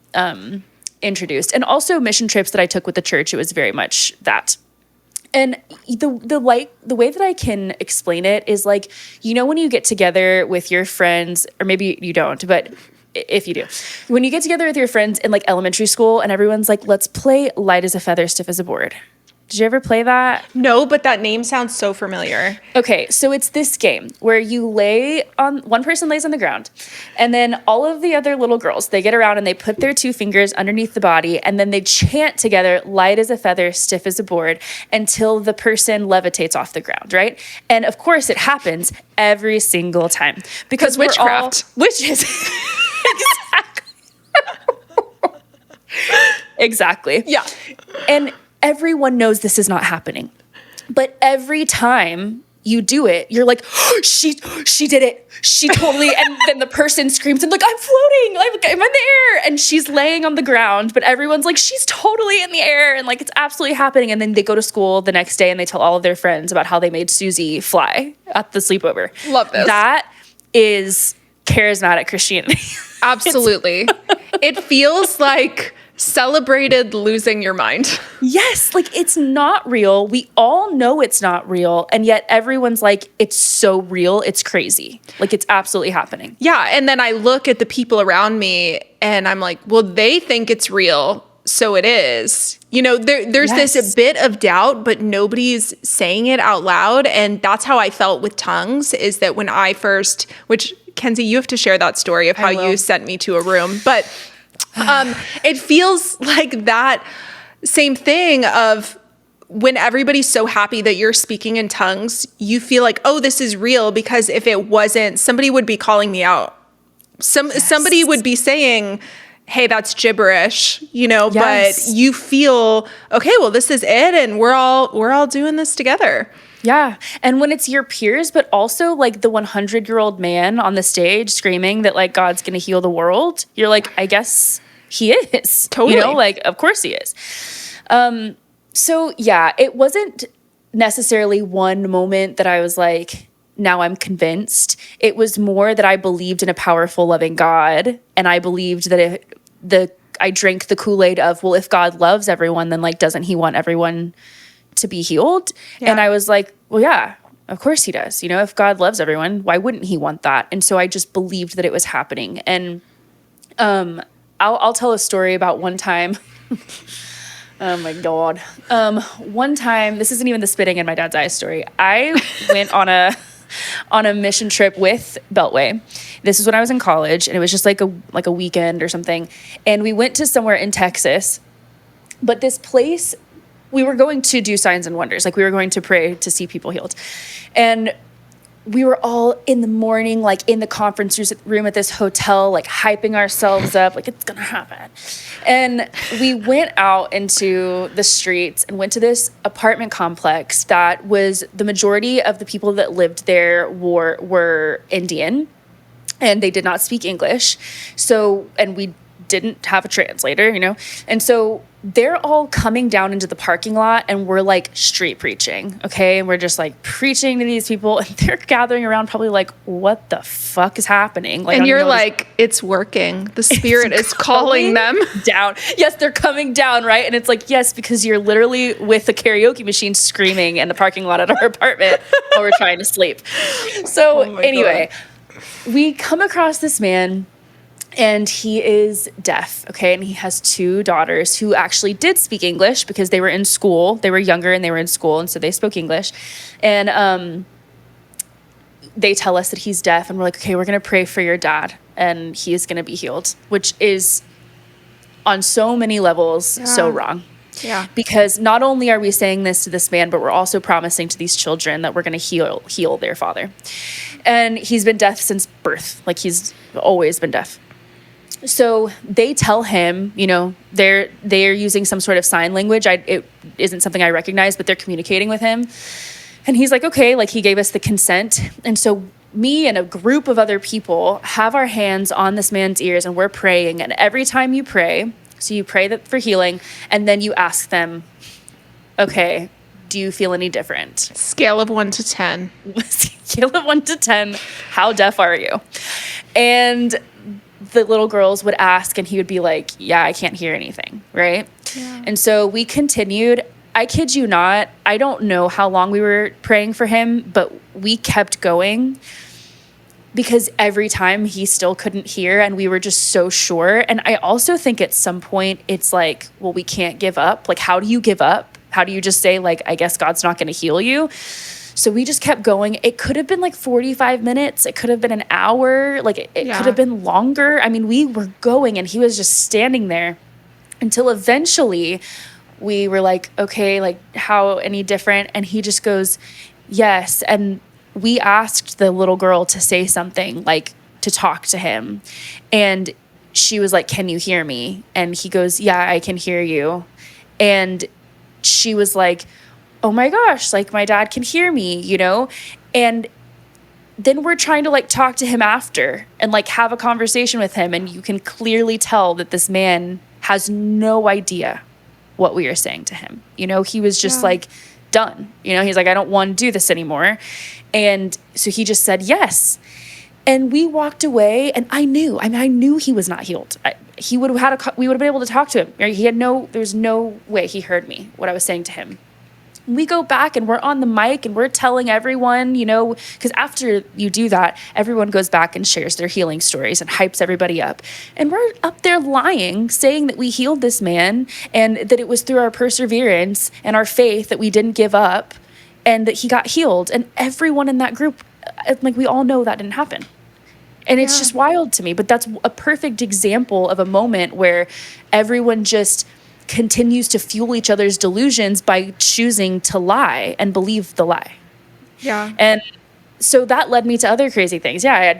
Speaker 2: introduced. And also mission trips that I took with the church, it was very much that. And the way that I can explain it is like, when you get together with your friends, or maybe you don't, but if you do, when you get together with your friends in like elementary school and everyone's like, let's play light as a feather, stiff as a board. Did you ever play that?
Speaker 1: No, but that name sounds so familiar.
Speaker 2: Okay, so it's this game where one person lays on the ground, and then all of the other little girls, they get around and they put their 2 fingers underneath the body, and then they chant together, light as a feather, stiff as a board, until the person levitates off the ground, right? And of course it happens every single time. Because
Speaker 1: witchcraft.
Speaker 2: Witches. Exactly.
Speaker 1: Yeah.
Speaker 2: And everyone knows this is not happening. But every time you do it, you're like, oh, she did it. She totally, and then the person screams and like, I'm floating, I'm in the air. And she's laying on the ground, but everyone's like, she's totally in the air. And like, it's absolutely happening. And then they go to school the next day and they tell all of their friends about how they made Susie fly at the sleepover.
Speaker 1: Love this.
Speaker 2: That is charismatic Christianity.
Speaker 1: Absolutely. It feels like celebrated losing your mind.
Speaker 2: Yes, like it's not real. We all know it's not real. And yet everyone's like, it's so real. It's crazy. Like it's absolutely happening.
Speaker 1: Yeah. And then I look at the people around me and I'm like, well, they think it's real. So it is. There's this bit of doubt, but nobody's saying it out loud. And that's how I felt with tongues, is that when I first, which Kenzie, you have to share that story of how you sent me to a room. But it feels like that same thing of when everybody's so happy that you're speaking in tongues, you feel like, oh, this is real, because if it wasn't, somebody would be calling me out. Somebody would be saying, hey, that's gibberish, but you feel, okay, well, this is it. And we're all doing this together.
Speaker 2: Yeah. And when it's your peers, but also like the 100-year-old man on the stage screaming that like God's going to heal the world, you're like, I guess he is.
Speaker 1: Totally.
Speaker 2: Of course he is. So yeah, it wasn't necessarily one moment that I was like, now I'm convinced. It was more that I believed in a powerful, loving God. And I believed that I drank the Kool-Aid of, well, if God loves everyone, then like, doesn't he want everyone to be healed? Yeah. And I was like, well, yeah, of course he does. If God loves everyone, why wouldn't he want that? And so I just believed that it was happening. And I'll tell a story about one time. Oh my God. One time, this isn't even the spitting in my dad's eyes story. I went on a on a mission trip with Beltway. This is when I was in college, and it was just like a weekend or something. And we went to somewhere in Texas, but this place, we were going to do signs and wonders. Like, we were going to pray to see people healed. And we were all in the morning, like in the conference room at this hotel, like hyping ourselves up, like it's gonna happen. And we went out into the streets and went to this apartment complex that was, the majority of the people that lived there were Indian, and they did not speak English. So, and we didn't have a translator, you know? And so they're all coming down into the parking lot, and we're like street preaching, okay? And we're just like preaching to these people, and they're gathering around probably like, what the fuck is happening? Like,
Speaker 1: and you're like, it's working. The Spirit is calling them
Speaker 2: down. Yes, they're coming down, right? And it's like, yes, because you're literally with a karaoke machine screaming in the parking lot at our apartment while we're trying to sleep. So anyway, we come across this man, and he is deaf, okay? And he has 2 daughters who actually did speak English because they were in school. They were younger and they were in school, and so they spoke English. And they tell us that he's deaf, and we're like, okay, we're going to pray for your dad, and he is going to be healed, which is on so many levels so wrong.
Speaker 1: Yeah.
Speaker 2: Because not only are we saying this to this man, but we're also promising to these children that we're going to heal their father. And he's been deaf since birth. Like, he's always been deaf. So they tell him, you know, they're using some sort of sign language. It isn't something I recognize, but they're communicating with him. And he's like, okay, like, he gave us the consent. And so me and a group of other people have our hands on this man's ears, and we're praying. And every time you pray, so you pray that for healing, and then you ask them, okay, do you feel any different?
Speaker 1: Scale of 1 to 10.
Speaker 2: Scale of 1 to 10. How deaf are you? And the little girls would ask, and he would be like, yeah, I can't hear anything, right? Yeah. And so we continued. I kid you not, I don't know how long we were praying for him, but we kept going because every time he still couldn't hear, and we were just so sure. And I also think at some point it's like, well, we can't give up. Like, how do you give up? How do you just say, like, I guess God's not going to heal you? So we just kept going. It could have been like 45 minutes. It could have been an hour. Like, it could have been longer. I mean, we were going, and he was just standing there until eventually we were like, okay, like, how any different? And he just goes, yes. And we asked the little girl to say something, like, to talk to him. And she was like, can you hear me? And he goes, yeah, I can hear you. And she was like, oh my gosh, like, my dad can hear me, you know? And then we're trying to, like, talk to him after and, like, have a conversation with him. And you can clearly tell that this man has no idea what we are saying to him. You know, he was just like, done. You know, he's like, I don't want to do this anymore. And so he just said yes. And we walked away, and I knew he was not healed. We would have been able to talk to him. There was no way he heard me, what I was saying to him. We go back, and we're on the mic, and we're telling everyone, you know, because after you do that, everyone goes back and shares their healing stories and hypes everybody up. And we're up there lying, saying that we healed this man, and that it was through our perseverance and our faith that we didn't give up, and that he got healed. And everyone in that group, like, we all know that didn't happen. And it's just wild to me. But that's a perfect example of a moment where everyone just continues to fuel each other's delusions by choosing to lie and believe the lie.
Speaker 1: Yeah.
Speaker 2: And so that led me to other crazy things. Yeah,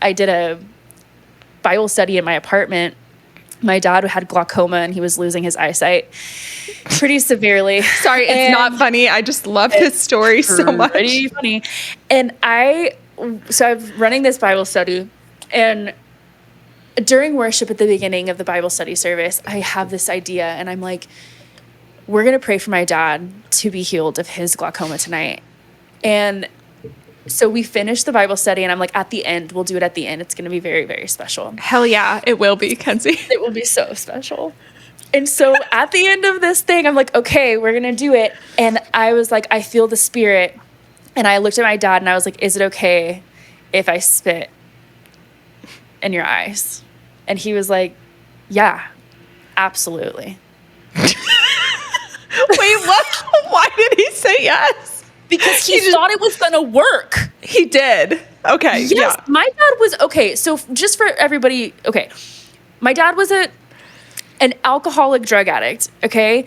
Speaker 2: I did a Bible study in my apartment. My dad had glaucoma, and he was losing his eyesight pretty severely.
Speaker 1: Sorry, it's not funny. I just love this story so much.
Speaker 2: Pretty funny. And so I'm running this Bible study, and during worship at the beginning of the Bible study service, I have this idea, and I'm like, we're going to pray for my dad to be healed of his glaucoma tonight. And so we finished the Bible study, and I'm like, at the end, we'll do it at the end. It's going to be very, very special.
Speaker 1: Hell yeah, it will be, Kenzie.
Speaker 2: It will be so special. And so at the end of this thing, I'm like, okay, we're going to do it. And I was like, I feel the Spirit. And I looked at my dad, and I was like, is it okay if I spit in your eyes? And he was like, yeah, absolutely.
Speaker 1: Wait, what? Why did he say yes?
Speaker 2: Because he thought it was going to work.
Speaker 1: He did. Okay.
Speaker 2: Yes,
Speaker 1: Yeah.
Speaker 2: my dad was okay. So just for everybody, okay, my dad was an alcoholic drug addict. Okay,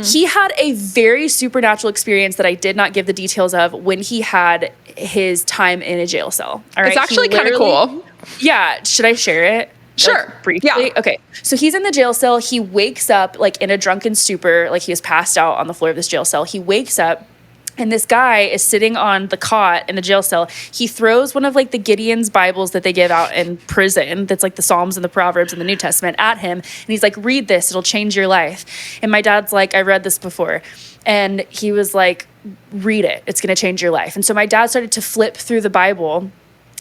Speaker 2: he had a very supernatural experience that I did not give the details of when he had his time in a jail cell. All right,
Speaker 1: It's actually kind of cool.
Speaker 2: Yeah, should I share it?
Speaker 1: Sure.
Speaker 2: Like, briefly.
Speaker 1: Yeah.
Speaker 2: Okay. So he's in the jail cell. He wakes up like in a drunken stupor, like he was passed out on the floor of this jail cell. He wakes up. And this guy is sitting on the cot in the jail cell. He throws one of like the Gideon's Bibles that they give out in prison, that's like the Psalms and the Proverbs in the New Testament, at him. And he's like, read this, it'll change your life. And my dad's like, I read this before. And he was like, read it, it's going to change your life. And so my dad started to flip through the Bible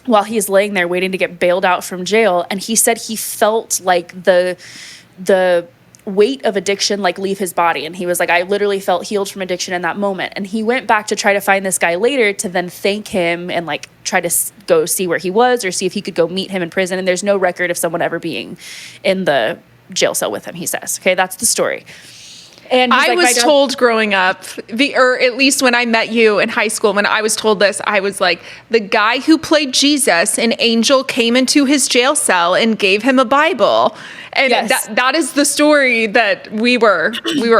Speaker 2: while he's laying there waiting to get bailed out from jail. And he said he felt like the weight of addiction like leave his body, and he was like, I literally felt healed from addiction in that moment. And he went back to try to find this guy later to then thank him and like try to go see where he was or see if he could go meet him in prison. And there's no record of someone ever being in the jail cell with him, he says. Okay, that's the story. And
Speaker 1: I was told growing up, or at least when I met you in high school, when I was told this, I was like, the guy who played Jesus, an angel came into his jail cell and gave him a Bible. And
Speaker 2: yes.
Speaker 1: that is the story that we were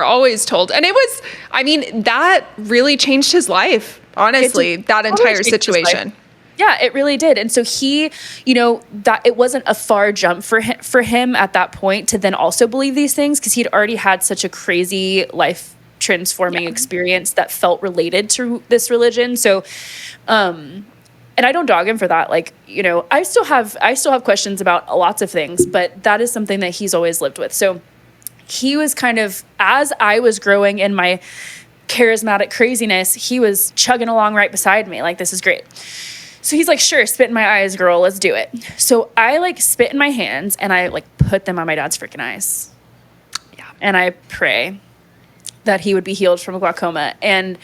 Speaker 1: always told. And it was, I mean, that really changed his life, honestly, that entire situation.
Speaker 2: Yeah, it really did. And so he, you know, that it wasn't a far jump for him at that point to then also believe these things, because he'd already had such a crazy life transforming experience that felt related to this religion. So, and I don't dog him for that. Like, you know, I still have questions about lots of things, but that is something that he's always lived with. So he was kind of, as I was growing in my charismatic craziness, he was chugging along right beside me. Like, this is great. So he's like, sure, spit in my eyes, girl, let's do it. So I like spit in my hands and I like put them on my dad's freaking eyes. Yeah. And I pray that he would be healed from glaucoma. And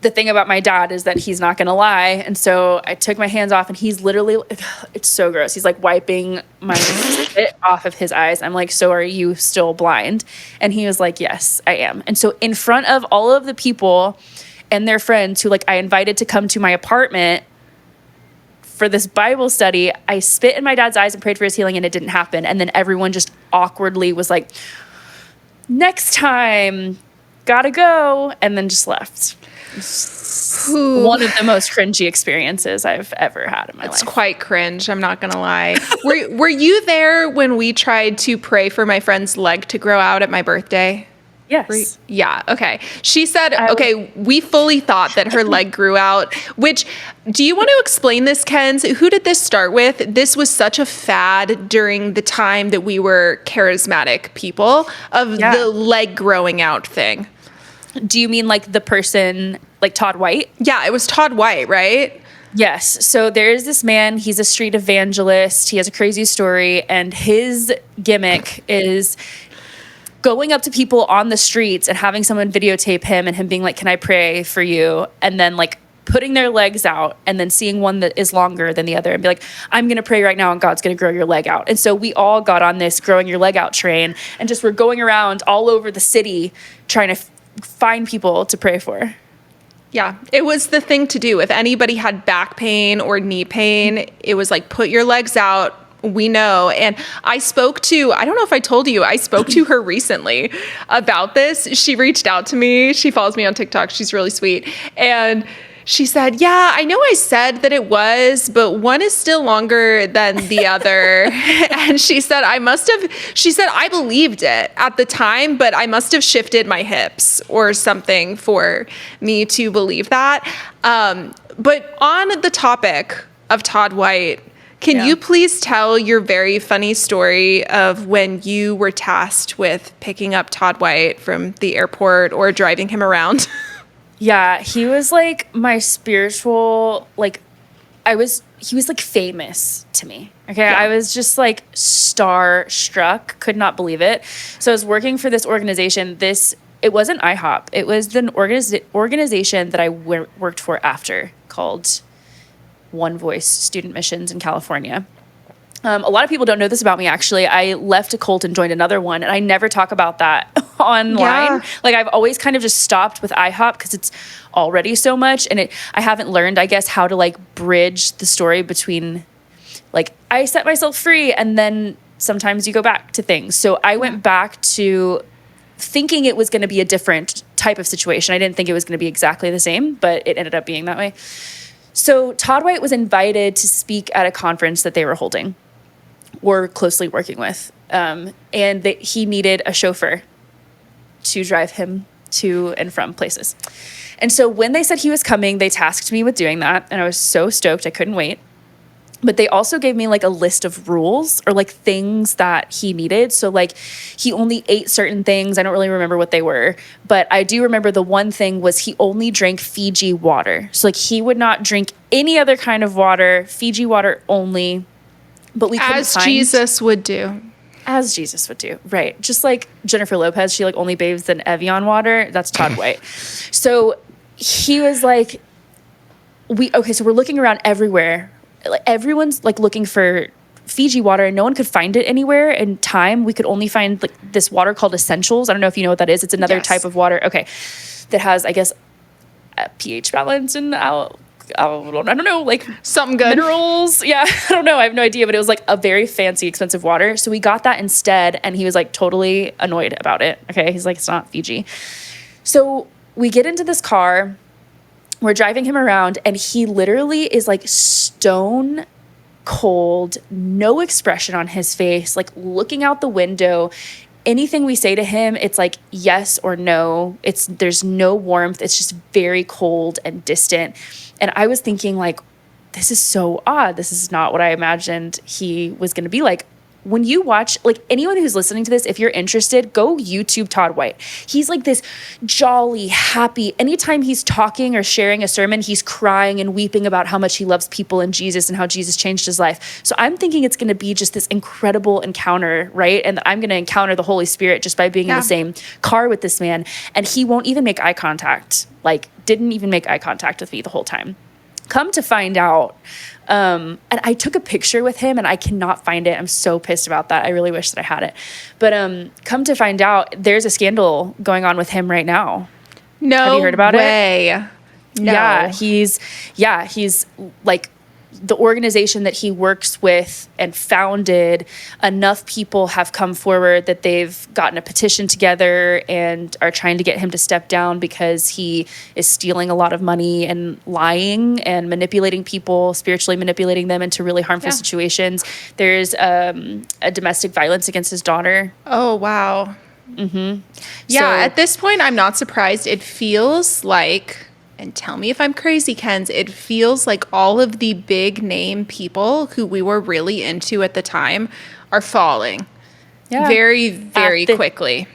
Speaker 2: the thing about my dad is that he's not going to lie. And so I took my hands off and he's literally, it's so gross. He's like wiping my spit off of his eyes. I'm like, so are you still blind? And he was like, yes, I am. And so in front of all of the people and their friends who like I invited to come to my apartment for this Bible study, I spit in my dad's eyes and prayed for his healing, and it didn't happen. And then everyone just awkwardly was like, next time, gotta go, and then just left. One of the most cringy experiences I've ever had in my life.
Speaker 1: It's quite cringe, I'm not gonna lie. Were you there when we tried to pray for my friend's leg to grow out at my birthday?
Speaker 2: Yes.
Speaker 1: Yeah. Okay. She said, we fully thought that her leg grew out, which, do you want to explain this, Kenz? Who did this start with? This was such a fad during the time that we were charismatic people of the leg growing out thing.
Speaker 2: Do you mean like the person, like Todd White?
Speaker 1: Yeah, it was Todd White, right?
Speaker 2: Yes. So there's this man, he's a street evangelist. He has a crazy story, and his gimmick is going up to people on the streets and having someone videotape him and him being like, can I pray for you? And then like putting their legs out and then seeing one that is longer than the other and be like, I'm going to pray right now and God's going to grow your leg out. And so we all got on this growing your leg out train and just were going around all over the city trying to find people to pray for.
Speaker 1: Yeah, it was the thing to do. If anybody had back pain or knee pain, it was like, put your legs out. We know. And I don't know if I told you, I spoke to her recently about this. She reached out to me. She follows me on TikTok. She's really sweet. And she said, yeah, I know I said that it was, but one is still longer than the other. And she said, I believed it at the time, but I must have shifted my hips or something for me to believe that. But on the topic of Todd White, can you please tell your very funny story of when you were tasked with picking up Todd White from the airport or driving him around?
Speaker 2: Yeah, he was like my spiritual, like, he was like famous to me. Okay. Yeah. I was just like starstruck, could not believe it. So I was working for this organization. It wasn't IHOP. It was the organization that I worked for after, called One Voice Student Missions in California. A lot of people don't know this about me, actually. I left a cult and joined another one, and I never talk about that online.
Speaker 1: Yeah.
Speaker 2: Like I've always kind of just stopped with IHOP because it's already so much. And I haven't learned, I guess, how to like bridge the story between like I set myself free and then sometimes you go back to things. So I went back to thinking it was going to be a different type of situation. I didn't think it was going to be exactly the same, but it ended up being that way. So Todd White was invited to speak at a conference that they were holding or closely working with. And that he needed a chauffeur to drive him to and from places. And so when they said he was coming, they tasked me with doing that. And I was so stoked. I couldn't wait. But they also gave me like a list of rules or like things that he needed. So like he only ate certain things. I don't really remember what they were, but I do remember the one thing was he only drank Fiji water. So like he would not drink any other kind of water, Fiji water only. But we couldn't
Speaker 1: As
Speaker 2: find,
Speaker 1: Jesus would do.
Speaker 2: as Jesus would do, right? Just like Jennifer Lopez, she like only bathes in Evian water. That's Todd White. So he was like, so we're looking around everywhere. Like everyone's like looking for Fiji water and no one could find it anywhere in time. We could only find like this water called Essentials. I don't know if you know what that is. It's another type of water. Okay. That has, I guess, a pH balance and I don't know, like
Speaker 1: Something good.
Speaker 2: minerals. Yeah. I don't know. I have no idea, but it was like a very fancy, expensive water. So we got that instead. And he was like totally annoyed about it. Okay. He's like, it's not Fiji. So we get into this car. We're driving him around and he literally is like stone cold, no expression on his face, like looking out the window. Anything we say to him, it's like yes or no. There's no warmth. It's just very cold and distant. And I was thinking like, this is so odd. This is not what I imagined he was going to be like. When you watch, like anyone who's listening to this, if you're interested, go YouTube Todd White. He's like this jolly, happy. Anytime he's talking or sharing a sermon, he's crying and weeping about how much he loves people and Jesus and how Jesus changed his life. So I'm thinking it's going to be just this incredible encounter, right? And that I'm going to encounter the Holy Spirit just by being in the same car with this man. And he won't even make eye contact, like didn't even make eye contact with me the whole time. Come to find out, and I took a picture with him and I cannot find it. I'm so pissed about that. I really wish that I had it. But come to find out, there's a scandal going on with him right now.
Speaker 1: No
Speaker 2: Have you heard about
Speaker 1: way.
Speaker 2: it?
Speaker 1: No.
Speaker 2: He's like the organization that he works with and founded, enough people have come forward that they've gotten a petition together and are trying to get him to step down because he is stealing a lot of money and lying and manipulating people, spiritually manipulating them into really harmful situations. There's a domestic violence against his daughter.
Speaker 1: Oh, wow.
Speaker 2: Mm-hmm.
Speaker 1: Yeah,
Speaker 2: So-
Speaker 1: at this point, I'm not surprised. It feels like, and tell me if I'm crazy, Kenz, it feels like all of the big name people who we were really into at the time are falling very, very quickly.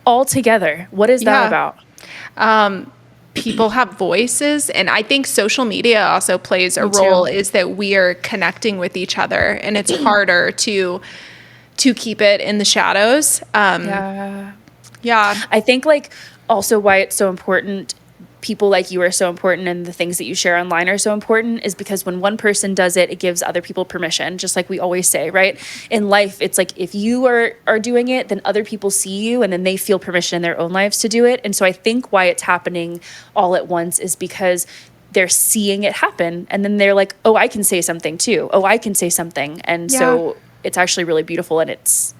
Speaker 2: All together. What is that about?
Speaker 1: People have voices, and I think social media also plays a
Speaker 2: Me too.
Speaker 1: role, is that we are connecting with each other, and it's harder to keep it in the shadows. Yeah.
Speaker 2: I think like also why it's so important, people like you are so important and the things that you share online are so important, is because when one person does it, it gives other people permission, just like we always say, right? In life, it's like if you are doing it, then other people see you and then they feel permission in their own lives to do it. And so I think why it's happening all at once is because they're seeing it happen and then they're like, oh, I can say something too. Oh, I can say something. And so it's actually really beautiful and it's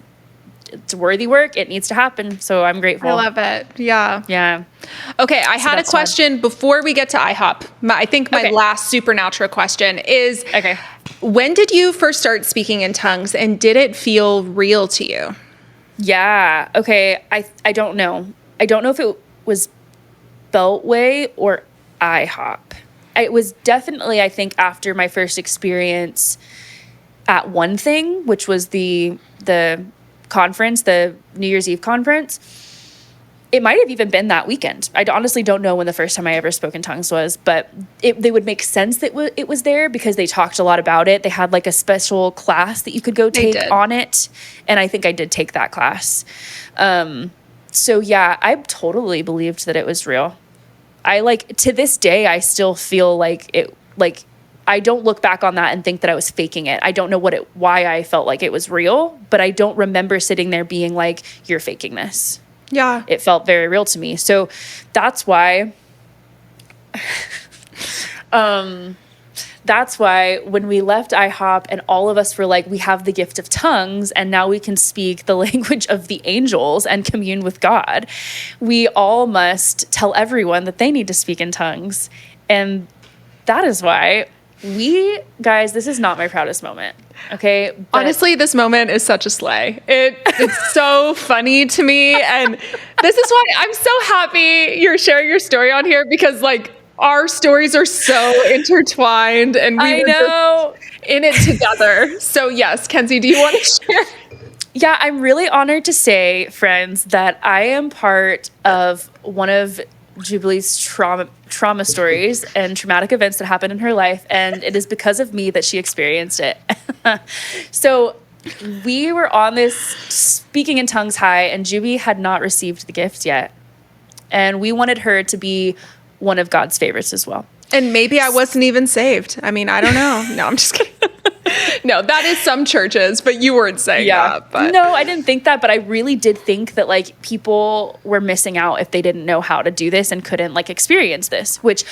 Speaker 2: worthy work. It needs to happen. So I'm grateful.
Speaker 1: I love it. Yeah.
Speaker 2: Yeah.
Speaker 1: Okay, I had a question before we get to IHOP. I think my last supernatural question is, when did you first start speaking in tongues and did it feel real to you?
Speaker 2: Yeah. Okay. I don't know. I don't know if it was Beltway or IHOP. It was definitely, I think, after my first experience at One Thing, which was the conference, the New Year's Eve conference. It might have even been that weekend. I honestly don't know when the first time I ever spoke in tongues was, but they would make sense that it was there because they talked a lot about it. They had like a special class that you could go take on it. And I think I did take that class. So yeah, I totally believed that it was real. I to this day, I still feel like I don't look back on that and think that I was faking it. I don't know why I felt like it was real, but I don't remember sitting there being like, you're faking this.
Speaker 1: Yeah.
Speaker 2: It felt very real to me. So that's why that's why when we left IHOP and all of us were like, we have the gift of tongues and now we can speak the language of the angels and commune with God, we all must tell everyone that they need to speak in tongues. And that is why guys, this is not my proudest moment. Okay.
Speaker 1: But honestly, this moment is such a slay. It's so funny to me. And this is why I'm so happy you're sharing your story on here, because like our stories are so intertwined and we were just in it together. So yes, Kenzie, do you want to share?
Speaker 2: Yeah, I'm really honored to say, friends, that I am part of one of Jubilee's trauma stories and traumatic events that happened in her life, and it is because of me that she experienced it. So we were on this speaking in tongues high, and Juby had not received the gift yet, and we wanted her to be one of God's favorites as well.
Speaker 1: And maybe I wasn't even saved. I mean, I don't know. No, I'm just kidding. No, that is some churches, but you weren't saying that. But.
Speaker 2: No, I didn't think that, but I really did think that like people were missing out if they didn't know how to do this and couldn't like experience this, which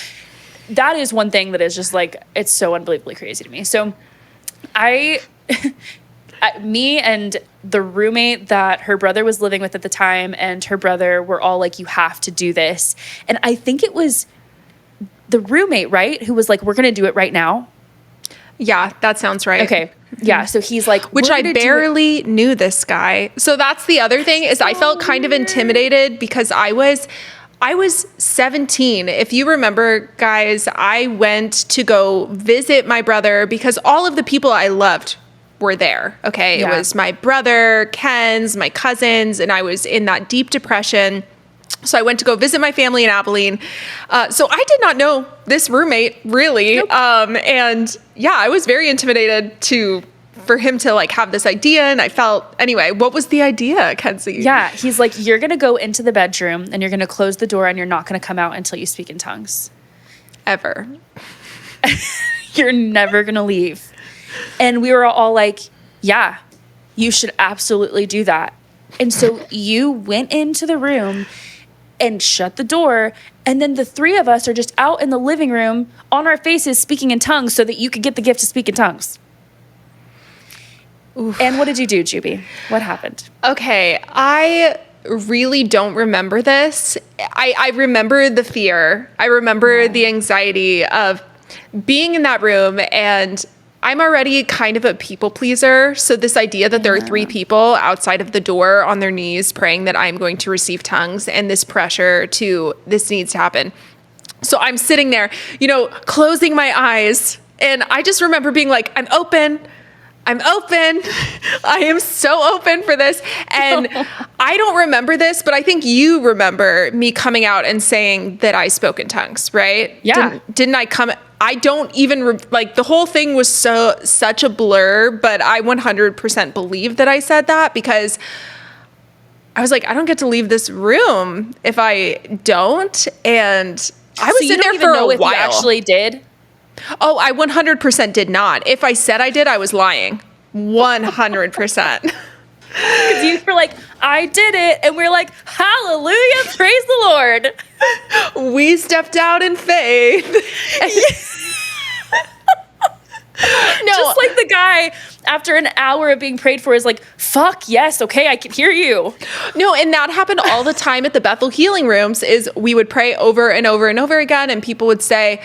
Speaker 2: that is one thing that is just like, it's so unbelievably crazy to me. So me and the roommate that her brother was living with at the time and her brother were all like, you have to do this. And I think it was the roommate, right? Who was like, we're going to do it right now.
Speaker 1: Yeah, that sounds right.
Speaker 2: Okay. Yeah. So he's like,
Speaker 1: which I barely knew this guy. So that's the other thing is I felt kind of intimidated because I was 17. If you remember, guys, I went to go visit my brother because all of the people I loved were there. Okay. Yeah. It was my brother, Ken's, my cousins, and I was in that deep depression. So I went to go visit my family in Abilene. So I did not know this roommate really. Nope. And yeah, I was very intimidated for him to like have this idea. And I felt, anyway, what was the idea, Kenzie?
Speaker 2: Yeah. He's like, you're going to go into the bedroom and you're going to close the door and you're not going to come out until you speak in tongues.
Speaker 1: Ever.
Speaker 2: You're never going to leave. And we were all like, yeah, you should absolutely do that. And so you went into the room and shut the door. And then the three of us are just out in the living room on our faces speaking in tongues so that you could get the gift to speak in tongues. Oof. And what did you do, Juby? What happened?
Speaker 1: Okay. I really don't remember this. I remember the fear. I remember the anxiety of being in that room, and I'm already kind of a people pleaser. So this idea that there are three people outside of the door on their knees praying that I'm going to receive tongues, and this pressure to this needs to happen. So I'm sitting there, closing my eyes. And I just remember being like, I'm open. I am so open for this. And I don't remember this, but I think you remember me coming out and saying that I spoke in tongues, right?
Speaker 2: Yeah.
Speaker 1: Didn't I come? I don't even the whole thing was such a blur, but I 100% believe that I said that because I was like, I don't get to leave this room if I don't. And I was in there for a while.
Speaker 2: If you actually did?
Speaker 1: Oh, I 100% did not. If I said I did, I was lying. 100%.
Speaker 2: Because you were like, I did it. And we're like, hallelujah, praise the Lord.
Speaker 1: We stepped out in faith.
Speaker 2: No, just like the guy after an hour of being prayed for is like, fuck yes, okay, I can hear you.
Speaker 1: No, and that happened all the time at the Bethel Healing Rooms is we would pray over and over and over again, and people would say,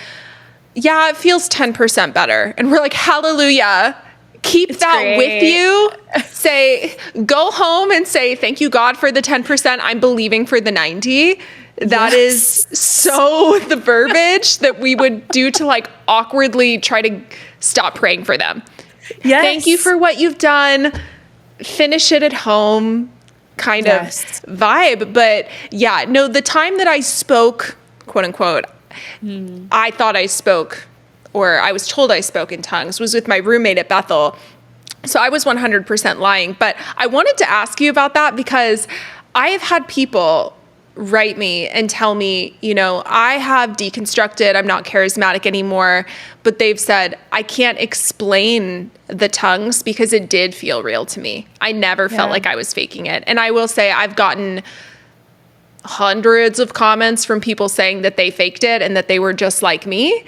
Speaker 1: yeah, it feels 10% better. And we're like, hallelujah. Keep it's that great. With you. Say, go home and say, thank you, God, for the 10%. I'm believing for the 90. That is so the verbiage that we would do to like awkwardly try to stop praying for them. Yes. Thank you for what you've done. Finish it at home kind of vibe. But yeah, no, the time that I spoke, quote unquote, I thought I spoke, or I was told I spoke in tongues, was with my roommate at Bethel. So I was 100% lying. But I wanted to ask you about that because I have had people write me and tell me, I have deconstructed, I'm not charismatic anymore, but they've said, I can't explain the tongues because it did feel real to me. I never felt like I was faking it. And I will say I've gotten hundreds of comments from people saying that they faked it and that they were just like me,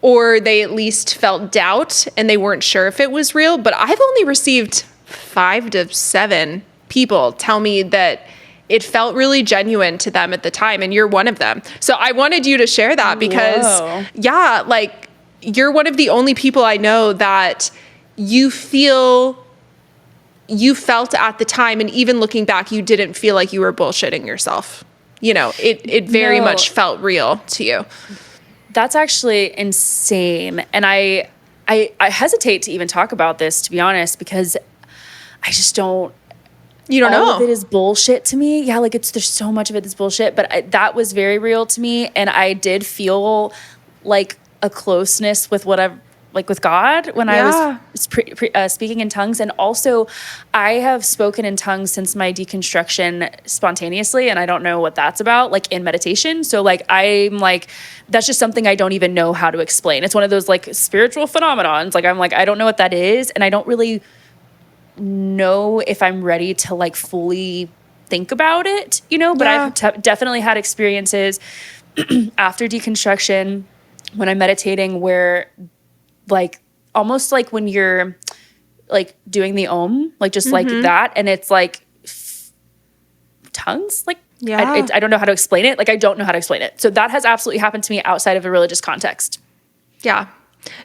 Speaker 1: or they at least felt doubt and they weren't sure if it was real. But I've only received 5 to 7 people tell me that it felt really genuine to them at the time, and you're one of them. So I wanted you to share that because, yeah, like you're one of the only people I know that you felt at the time, and even looking back, you didn't feel like you were bullshitting yourself. You know, it very much felt real to you.
Speaker 2: That's actually insane. And I hesitate to even talk about this, to be honest, because I just don't.
Speaker 1: You don't
Speaker 2: all
Speaker 1: know.
Speaker 2: Of it is bullshit to me. Yeah, like there's so much of it that's bullshit, but that was very real to me, and I did feel like a closeness with with God when I was speaking in tongues. And also I have spoken in tongues since my deconstruction spontaneously, and I don't know what that's about, like in meditation. So like I'm like, that's just something I don't even know how to explain. It's one of those like spiritual phenomenons. Like I'm like, I don't know what that is, and I don't really know if I'm ready to like fully think about it, you know, but I've definitely had experiences after deconstruction when I'm meditating where like almost like when you're like doing the Om, like just like that, and it's like tongues, like I don't know how to explain it. Like I don't know how to explain it. So that has absolutely happened to me outside of a religious context.
Speaker 1: Yeah.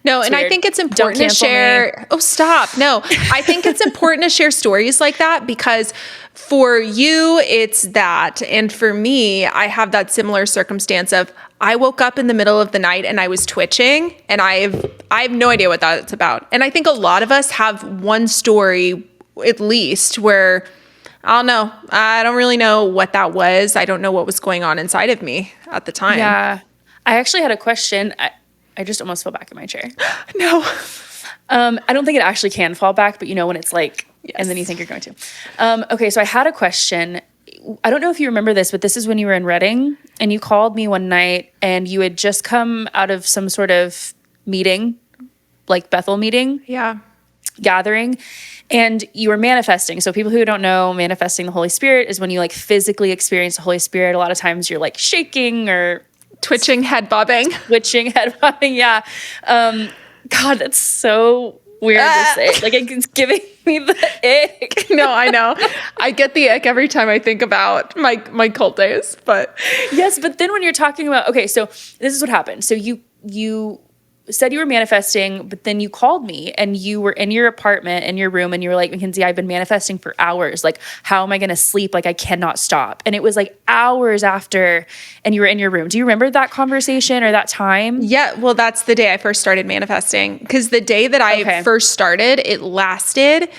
Speaker 1: No, and I think it's important to share. Oh, stop. No, I think it's important to share stories like that because for you, it's that. And for me, I have that similar circumstance of I woke up in the middle of the night and I was twitching, and I have no idea what that's about. And I think a lot of us have one story at least where I don't know. I don't really know what that was. I don't know what was going on inside of me at the time.
Speaker 2: Yeah. I actually had a question. I just almost fell back in my chair.
Speaker 1: No.
Speaker 2: I don't think it actually can fall back, but you know when it's like, and then you think you're going to. Okay, so I had a question. I don't know if you remember this, but this is when you were in Reading, and you called me one night, and you had just come out of some sort of meeting, like Bethel meeting.
Speaker 1: Yeah.
Speaker 2: Gathering, and you were manifesting. So people who don't know, manifesting the Holy Spirit is when you like physically experience the Holy Spirit. A lot of times you're like shaking or
Speaker 1: twitching, head bobbing.
Speaker 2: Twitching, head bobbing, yeah. God, that's so weird to say. Like, it's giving me the ick.
Speaker 1: No, I know. I get the ick every time I think about my cult days, but.
Speaker 2: Yes, but then when you're talking about, okay, so this is what happened. So you said you were manifesting, but then you called me and you were in your apartment, in your room, and you were like, Makenzie, I've been manifesting for hours. Like, how am I going to sleep? Like, I cannot stop. And it was like hours after, and you were in your room. Do you remember that conversation or that time?
Speaker 1: Yeah, well, that's the day I first started manifesting. Because the day that I first started, it lasted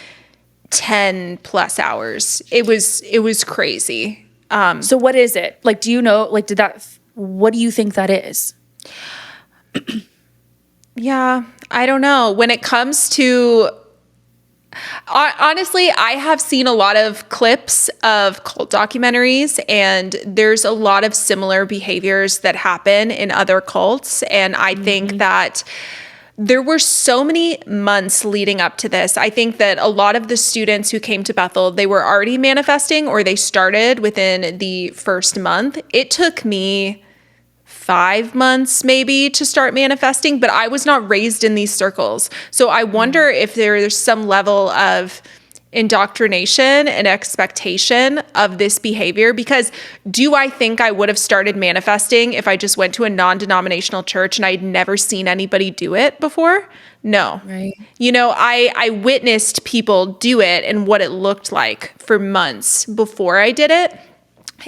Speaker 1: 10 plus hours. It was crazy.
Speaker 2: So what is it? Like, do you know, like, what do you think that is?
Speaker 1: Yeah, I don't know. When it comes to, honestly, I have seen a lot of clips of cult documentaries, and there's a lot of similar behaviors that happen in other cults. And I think that there were so many months leading up to this. I think that a lot of the students who came to Bethel, they were already manifesting, or they started within the first month. It took me 5 months maybe to start manifesting, but I was not raised in these circles. So I wonder if there's some level of indoctrination and expectation of this behavior, because do I think I would have started manifesting if I just went to a non-denominational church and I'd never seen anybody do it before? No.
Speaker 2: Right.
Speaker 1: You know, I witnessed people do it and what it looked like for months before I did it.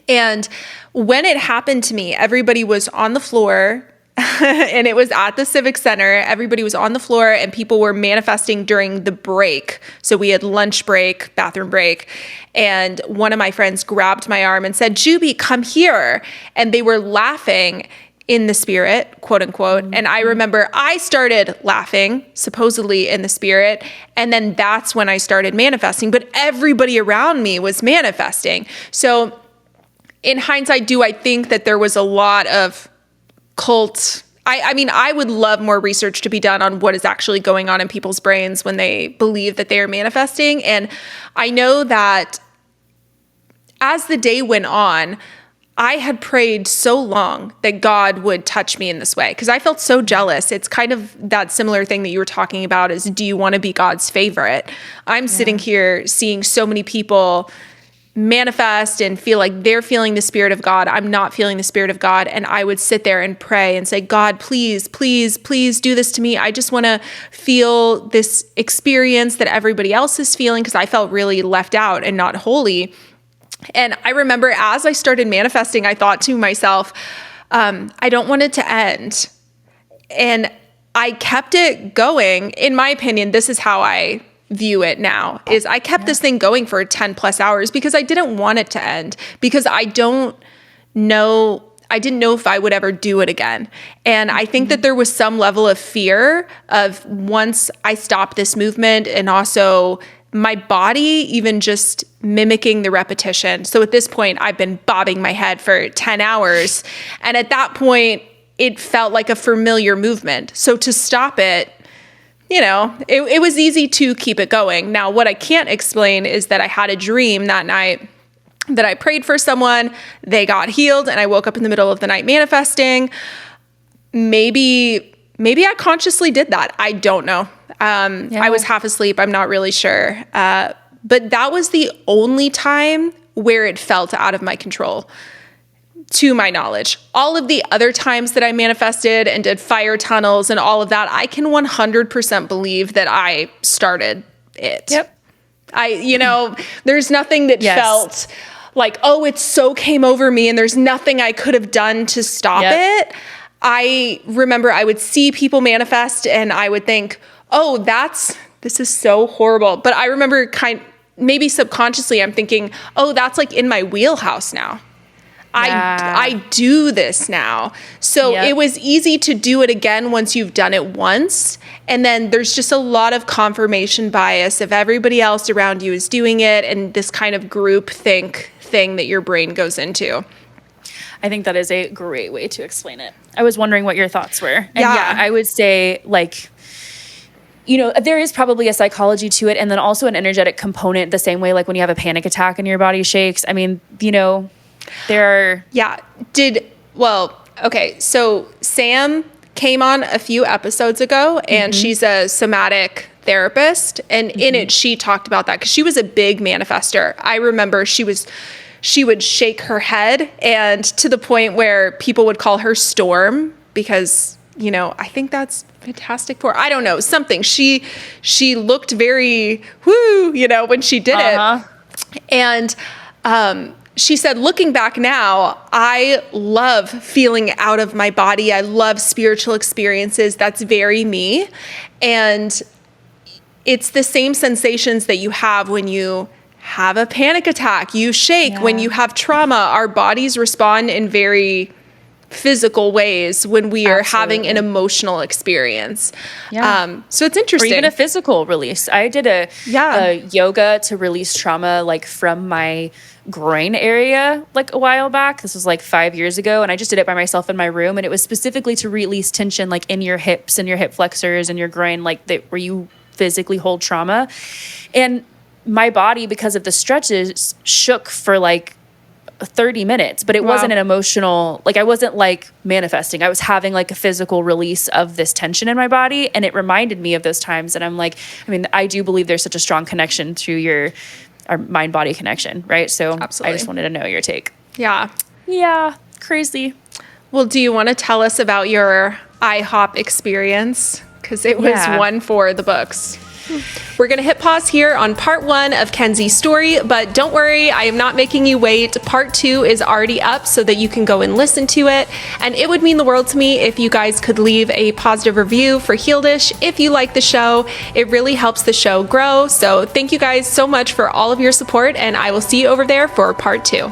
Speaker 1: And when it happened to me, everybody was on the floor and it was at the Civic Center. Everybody was on the floor and people were manifesting during the break. So we had lunch break, bathroom break. And one of my friends grabbed my arm and said, Juby, come here. And they were laughing in the spirit, quote unquote. And I remember I started laughing, supposedly in the spirit. And then that's when I started manifesting. But everybody around me was manifesting. So in hindsight, do I think that there was a lot of cult? I mean, I would love more research to be done on what is actually going on in people's brains when they believe that they are manifesting. And I know that as the day went on, I had prayed so long that God would touch me in this way because I felt so jealous. It's kind of that similar thing that you were talking about is, do you want to be God's favorite? I'm sitting here seeing so many people manifest and feel like they're feeling the Spirit of God. I'm not feeling the Spirit of God. And I would sit there and pray and say, God, please, please, please do this to me. I just want to feel this experience that everybody else is feeling because I felt really left out and not holy. And I remember as I started manifesting, I thought to myself, I don't want it to end. And I kept it going. In my opinion, this is how I view it now, is I kept this thing going for 10 plus hours because I didn't want it to end, because I didn't know if I would ever do it again. And I think that there was some level of fear of once I stopped this movement, and also my body even just mimicking the repetition. So at this point, I've been bobbing my head for 10 hours. And at that point, it felt like a familiar movement. So to stop it, it was easy to keep it going. Now, what I can't explain is that I had a dream that night that I prayed for someone, they got healed, and I woke up in the middle of the night manifesting. Maybe I consciously did that. I don't know. I was half asleep. I'm not really sure. But that was the only time where it felt out of my control, to my knowledge. All of the other times that I manifested and did fire tunnels and all of that, I can 100% believe that I started it.
Speaker 2: Yep.
Speaker 1: There's nothing that felt like, oh, it so came over me and there's nothing I could have done to stop it. I remember I would see people manifest and I would think, oh, this is so horrible. But I remember maybe subconsciously I'm thinking, oh, that's like in my wheelhouse now. I do this now. So it was easy to do it again once you've done it once. And then there's just a lot of confirmation bias if everybody else around you is doing it, and this kind of group think thing that your brain goes into.
Speaker 2: I think that is a great way to explain it. I was wondering what your thoughts were. And I would say there is probably a psychology to it, and then also an energetic component, the same way like when you have a panic attack and your body shakes. I mean, there are... okay, so Sam came on a few episodes ago, and she's a somatic therapist, and in it she talked about that because she was a big manifester. I remember she would shake her head, and to the point where people would call her Storm because, I think that's fantastic for, I don't know, something. She looked very woo, when she did it. And she said, looking back now, I love feeling out of my body. I love spiritual experiences. That's very me. And it's the same sensations that you have when you have a panic attack. You shake when you have trauma. Our bodies respond in very physical ways when we are having an emotional experience. So it's interesting. Or even a physical release. I did a yoga to release trauma from my groin area a while back. This was 5 years ago, and I just did it by myself in my room, and it was specifically to release tension in your hips and your hip flexors and your groin, where you physically hold trauma. And my body, because of the stretches, shook for 30 minutes, but it wasn't an emotional, I wasn't manifesting. I was having a physical release of this tension in my body, and it reminded me of those times. And I'm I do believe there's such a strong connection through our mind-body connection, right? So absolutely. I just wanted to know your take.
Speaker 1: Yeah.
Speaker 2: Yeah. Crazy.
Speaker 1: Well, do you want to tell us about your IHOP experience? Because it was one for the books. We're going to hit pause here on part 1 of Kenzie's story, but don't worry, I am not making you wait. Part 2 is already up so that you can go and listen to it. And it would mean the world to me if you guys could leave a positive review for Healedish if you like the show. It really helps the show grow. So thank you guys so much for all of your support, and I will see you over there for part 2.